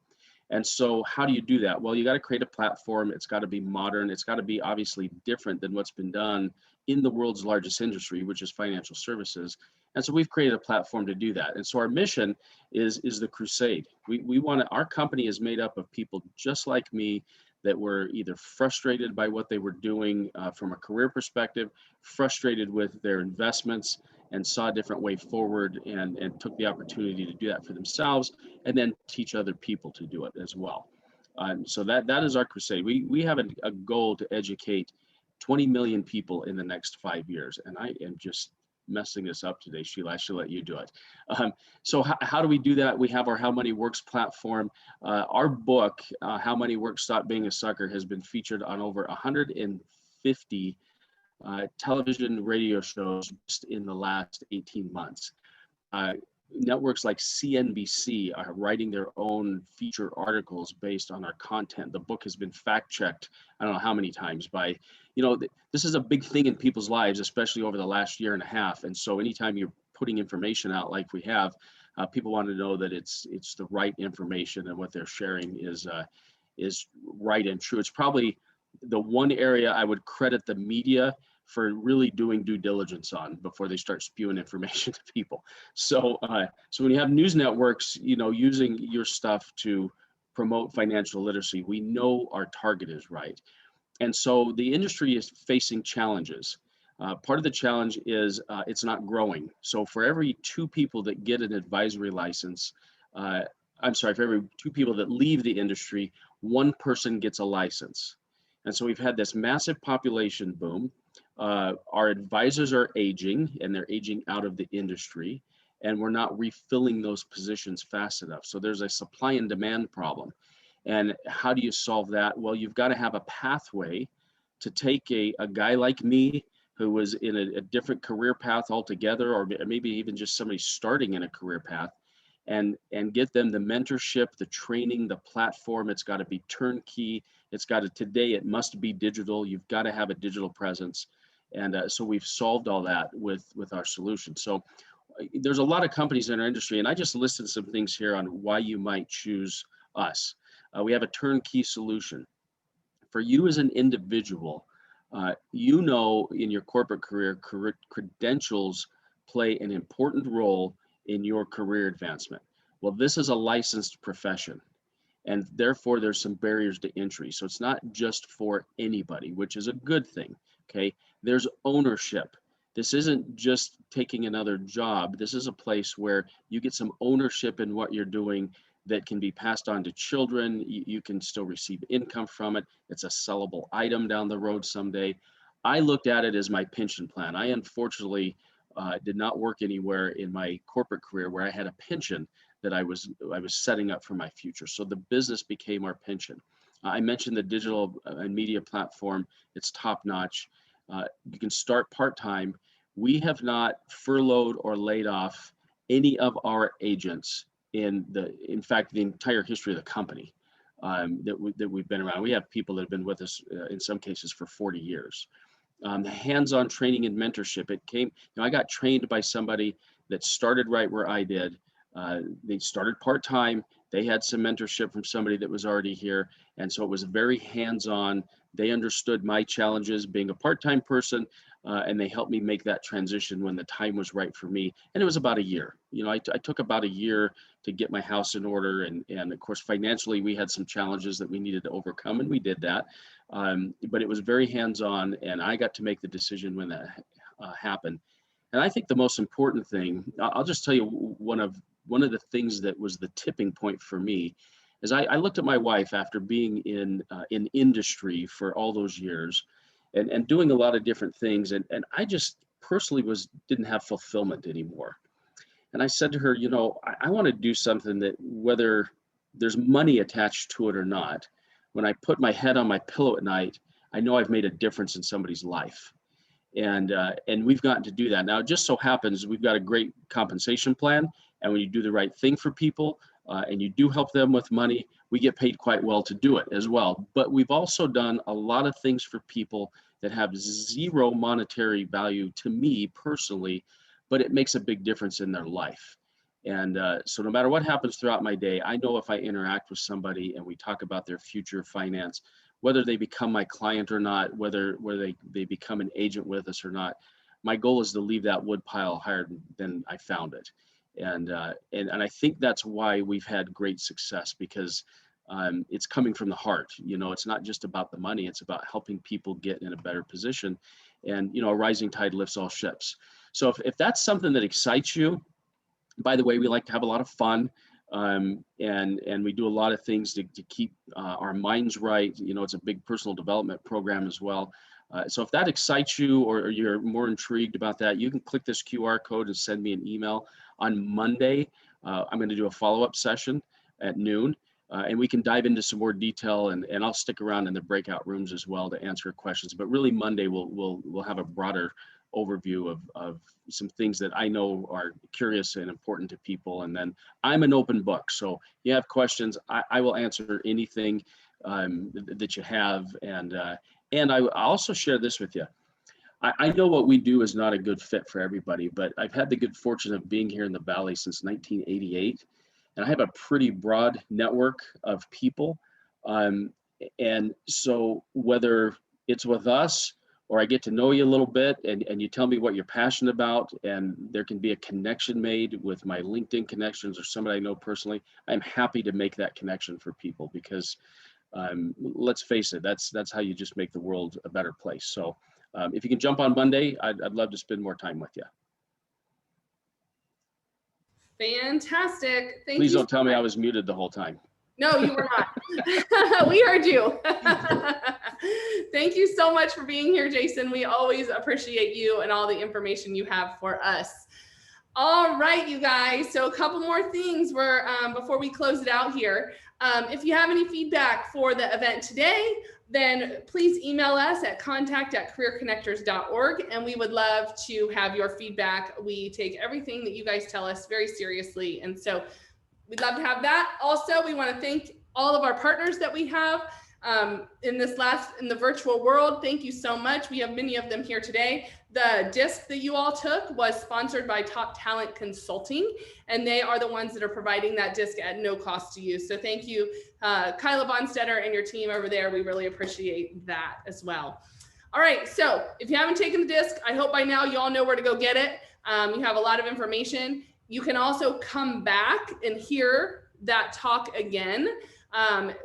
And so how do you do that? Well, you got to create a platform. It's got to be modern. It's got to be obviously different than what's been done in the world's largest industry, which is financial services. And so we've created a platform to do that. And so our mission is the crusade. We want to, our company is made up of people just like me that were either frustrated by what they were doing from a career perspective, frustrated with their investments, and saw a different way forward, and took the opportunity to do that for themselves, and then teach other people to do it as well. So that is our crusade. We have a goal to educate 20 million people in the next 5 years, and I am just messing this up today, Sheila. I should let you do it. So how do we do that? We have our How Money Works platform. Our book, How Money Works, Stop Being a Sucker, has been featured on over 150 television, radio shows just in the last 18 months. Networks like CNBC are writing their own feature articles based on our content. The book has been fact checked, I don't know how many times by, this is a big thing in people's lives, especially over the last year and a half. And so anytime you're putting information out like we have, people want to know that it's the right information and what they're sharing is right and true. It's probably the one area I would credit the media for really doing due diligence on before they start spewing information to people. So when you have news networks, using your stuff to promote financial literacy, we know our target is right. And so the industry is facing challenges. Part of the challenge is it's not growing. So for every 2 people that get an advisory license, for every 2 people that leave the industry, 1 person gets a license. And so we've had this massive population boom. Our advisors are aging, and they're aging out of the industry, and we're not refilling those positions fast enough. So there's a supply and demand problem. And how do you solve that? Well, you've got to have a pathway to take a guy like me who was in a different career path altogether, or maybe even just somebody starting in a career path, and get them the mentorship, the training, the platform. It's got to be turnkey. Today it must be digital. You've got to have a digital presence. And so we've solved all that with our solution. So there's a lot of companies in our industry, and I just listed some things here on why you might choose us. We have a turnkey solution. For you as an individual, in your corporate career, credentials play an important role in your career advancement. Well, this is a licensed profession, and therefore there's some barriers to entry. So it's not just for anybody, which is a good thing. Okay, there's ownership. This isn't just taking another job. This is a place where you get some ownership in what you're doing that can be passed on to children. You can still receive income from it. It's a sellable item down the road someday. I looked at it as my pension plan. I unfortunately did not work anywhere in my corporate career where I had a pension that I was setting up for my future. So the business became our pension. I mentioned the digital and media platform. It's top notch. You can start part-time. We have not furloughed or laid off any of our agents in fact, the entire history of the company that we've been around. We have people that have been with us in some cases for 40 years. The hands-on training and mentorship, I got trained by somebody that started right where I did. They started part-time. They had some mentorship from somebody that was already here. And so it was very hands-on. They understood my challenges being a part-time person, and they helped me make that transition when the time was right for me. And it was about a year. I took about a year to get my house in order. And of course, financially, we had some challenges that we needed to overcome, and we did that. But it was very hands-on, and I got to make the decision when that happened. And I think the most important thing, I'll just tell you one of the things that was the tipping point for me is I looked at my wife after being in industry for all those years and doing a lot of different things. And I just personally didn't have fulfillment anymore. And I said to her, I want to do something that whether there's money attached to it or not, when I put my head on my pillow at night, I know I've made a difference in somebody's life. And we've gotten to do that. Now, it just so happens we've got a great compensation plan. And when you do the right thing for people and you do help them with money, we get paid quite well to do it as well. But we've also done a lot of things for people that have zero monetary value to me personally, but it makes a big difference in their life. And so no matter what happens throughout my day, I know if I interact with somebody and we talk about their future finance, whether they become my client or not, whether they become an agent with us or not, my goal is to leave that wood pile higher than I found it. And I think that's why we've had great success, because it's coming from the heart. It's not just about the money, it's about helping people get in a better position. And, a rising tide lifts all ships. So if that's something that excites you, by the way, we like to have a lot of fun. And we do a lot of things to keep our minds right. It's a big personal development program as well. So if that excites you or you're more intrigued about that, you can click this QR code and send me an email. On Monday, I'm going to do a follow-up session at noon, and we can dive into some more detail, and I'll stick around in the breakout rooms as well to answer questions. But really Monday, we'll have a broader overview of some things that I know are curious and important to people. And then I'm an open book. So if you have questions, I will answer anything that you have. And I also share this with you. I know what we do is not a good fit for everybody, but I've had the good fortune of being here in the Valley since 1988. And I have a pretty broad network of people. And so whether it's with us or I get to know you a little bit and you tell me what you're passionate about, and there can be a connection made with my LinkedIn connections or somebody I know personally, I'm happy to make that connection for people because let's face it, that's how you just make the world a better place. So if you can jump on Monday, I'd love to spend more time with you. Fantastic. Thank you. Please don't tell me I was muted the whole time. No, you were not. We heard you. Thank you so much for being here, Jason. We always appreciate you and all the information you have for us. All right, you guys. So a couple more things before we close it out here. If you have any feedback for the event today, then please email us at contact@careerconnectors.org, and we would love to have your feedback. We take everything that you guys tell us very seriously, and so we'd love to have that. Also, we want to thank all of our partners that we have in the virtual world. Thank you so much. We have many of them here today. The DISC that you all took was sponsored by Top Talent Consulting, and they are the ones that are providing that DISC at no cost to you. So thank you, Kyla Bonstetter and your team over there. We really appreciate that as well. All right, so if you haven't taken the DISC, I hope by now you all know where to go get it. You have a lot of information. You can also come back and hear that talk again.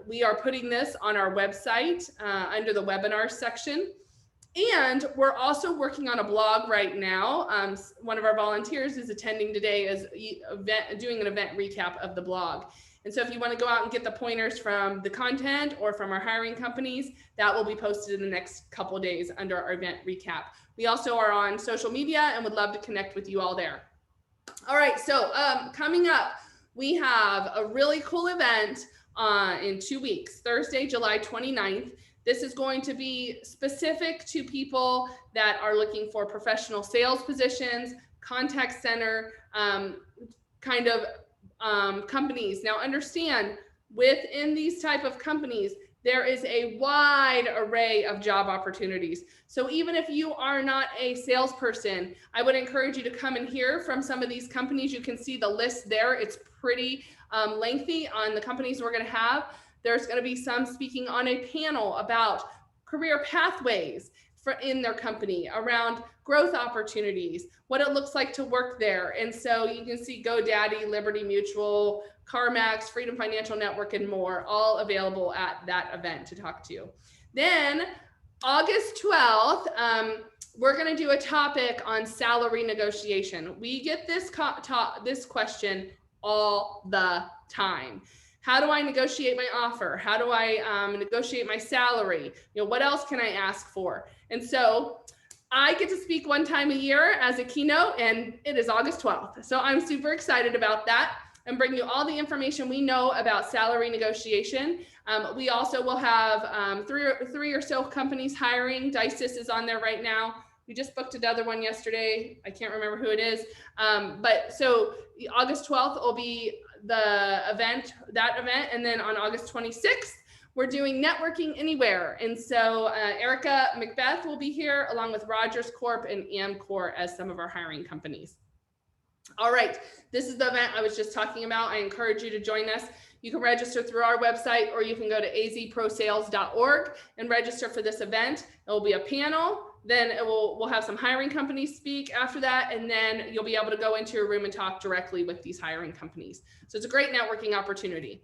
We are putting this on our website under the webinar section. And we're also working on a blog right now. One of our volunteers is attending today as doing an event recap of the blog. And so if you want to go out and get the pointers from the content or from our hiring companies, that will be posted in the next couple of days under our event recap. We also are on social media and would love to connect with you all there. All right, so coming up, we have a really cool event in 2 weeks, Thursday, July 29th. This is going to be specific to people that are looking for professional sales positions, contact center kind of companies. Now understand, within these type of companies, there is a wide array of job opportunities. So even if you are not a salesperson, I would encourage you to come and hear from some of these companies. You can see the list there. It's pretty lengthy on the companies we're going to have. There's going to be some speaking on a panel about career pathways in their company, around growth opportunities, what it looks like to work there. And so you can see GoDaddy, Liberty Mutual, CarMax, Freedom Financial Network, and more, all available at that event to talk to. Then August 12th, we're going to do a topic on salary negotiation. We get this question all the time. How do I negotiate my offer? How do I negotiate my salary? What else can I ask for? And so I get to speak one time a year as a keynote, and it is August 12th. So I'm super excited about that and bring you all the information we know about salary negotiation. We also will have three or so companies hiring. DISCI is on there right now. We just booked another one yesterday. I can't remember who it is. But so August 12th will be that event. And then on August 26th, we're doing Networking Anywhere. And so Erica Macbeth will be here along with Rogers Corp and Amcor as some of our hiring companies. All right, this is the event I was just talking about. I encourage you to join us. You can register through our website, or you can go to azprosales.org and register for this event. It will be a panel. Then we'll have some hiring companies speak after that, and then you'll be able to go into your room and talk directly with these hiring companies. So it's a great networking opportunity.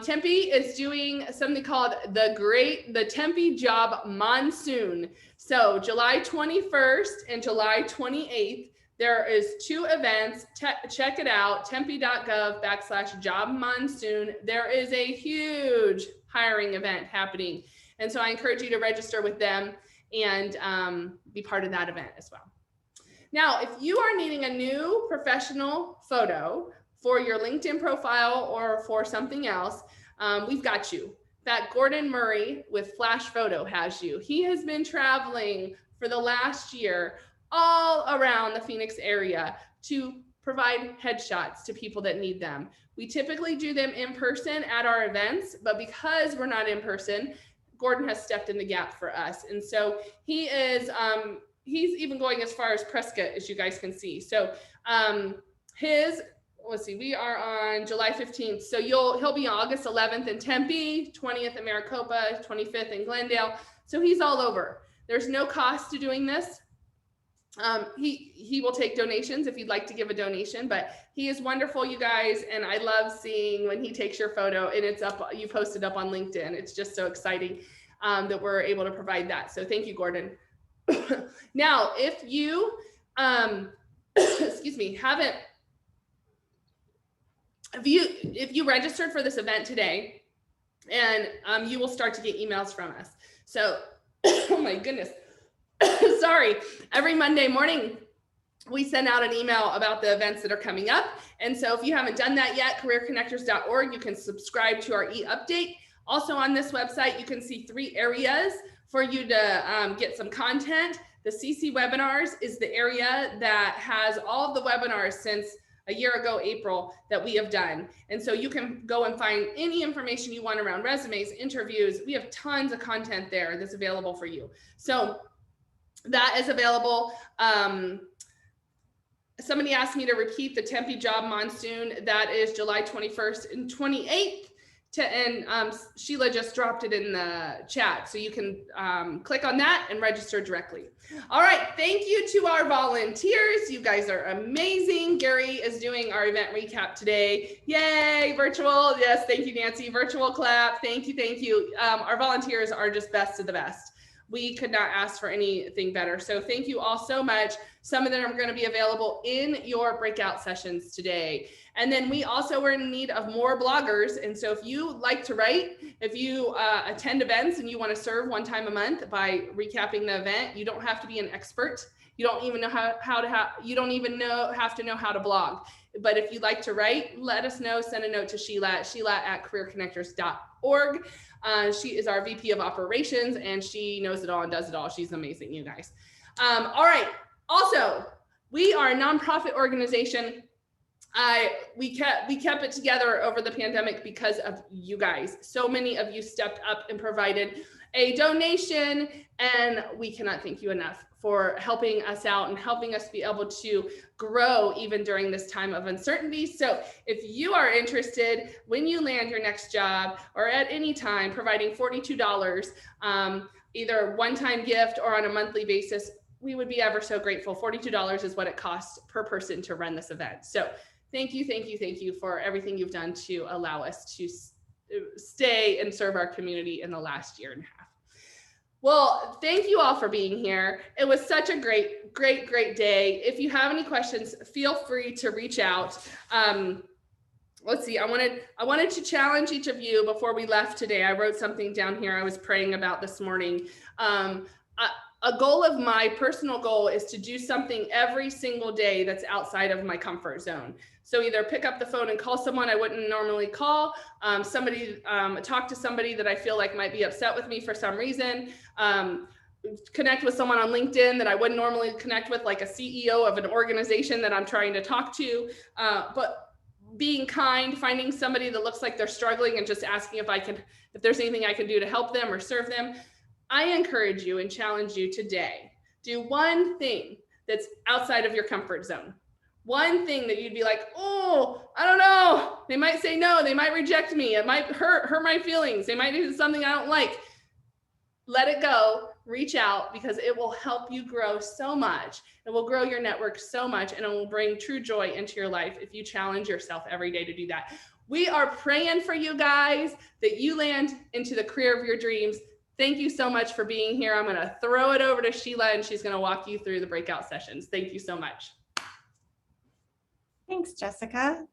Tempe is doing something called the Tempe Job Monsoon. So July 21st and July 28th, there is 2 events. Check it out, tempe.gov/job monsoon. There is a huge hiring event happening. And so I encourage you to register with them. and be part of that event as well. Now, if you are needing a new professional photo for your LinkedIn profile or for something else, we've got you. That Gordon Murray with Flash Photo has you. He has been traveling for the last year all around the Phoenix area to provide headshots to people that need them. We typically do them in person at our events, but because we're not in person, Gordon has stepped in the gap for us. And so he is, he's even going as far as Prescott, as you guys can see. So let's see, we are on July 15th. So he'll be August 11th in Tempe, 20th in Maricopa, 25th in Glendale. So he's all over. There's no cost to doing this. He will take donations if you'd like to give a donation, but he is wonderful, you guys. And I love seeing when he takes your photo and it's up, you post it up on LinkedIn. It's just so exciting that we're able to provide that. So thank you, Gordon. Now, if you, excuse me, if you registered for this event today, and you will start to get emails from us. So, oh my goodness. Sorry, every Monday morning, we send out an email about the events that are coming up. And so if you haven't done that yet, careerconnectors.org, you can subscribe to our e-update. Also on this website, you can see 3 areas for you to get some content. The CC webinars is the area that has all of the webinars since a year ago, April, that we have done. And so you can go and find any information you want around resumes, interviews. We have tons of content there that's available for you. So that is available. Somebody asked me to repeat the Tempe Job Monsoon. That is July 21st and 28th. And Sheila just dropped it in the chat. So you can click on that and register directly. All right, thank you to our volunteers. You guys are amazing. Gary is doing our event recap today. Yay, virtual. Yes, thank you, Nancy. Virtual clap. Thank you, thank you. Our volunteers are just best of the best. We could not ask for anything better. So thank you all so much. Some of them are going to be available in your breakout sessions today. And then we also are in need of more bloggers. And so if you like to write, if you attend events and you want to serve one time a month by recapping the event, you don't have to be an expert. You don't even know have to know how to blog. But if you'd like to write, let us know. Send a note to Sheila at careerconnectors.org. She is our VP of operations and she knows it all and does it all. She's amazing, you guys. All right. Also, we are a nonprofit organization. We kept it together over the pandemic because of you guys. So many of you stepped up and provided a donation, and we cannot thank you enough for helping us out and helping us be able to grow even during this time of uncertainty. So if you are interested, when you land your next job or at any time, providing $42, either one-time gift or on a monthly basis, we would be ever so grateful. $42 is what it costs per person to run this event. So thank you for everything you've done to allow us to stay and serve our community in the last year and a half. Well, thank you all for being here. It was such a great day. If you have any questions, feel free to reach out. Let's see, I wanted to challenge each of you before we left today. I wrote something down here I was praying about this morning. A goal of my personal goal is to do something every single day that's outside of my comfort zone. So either pick up the phone and call someone I wouldn't normally call, talk to somebody that I feel like might be upset with me for some reason, connect with someone on LinkedIn that I wouldn't normally connect with, like a CEO of an organization that I'm trying to talk to, but being kind, finding somebody that looks like they're struggling and just asking if there's anything I can do to help them or serve them. I encourage you and challenge you today, do one thing that's outside of your comfort zone. One thing that you'd be like, oh, I don't know. They might say no, they might reject me. It might hurt my feelings. They might do something I don't like. Let it go, reach out, because it will help you grow so much. It will grow your network so much, and it will bring true joy into your life if you challenge yourself every day to do that. We are praying for you guys that you land into the career of your dreams. Thank you so much for being here. I'm going to throw it over to Sheila, and she's going to walk you through the breakout sessions. Thank you so much. Thanks, Jessica.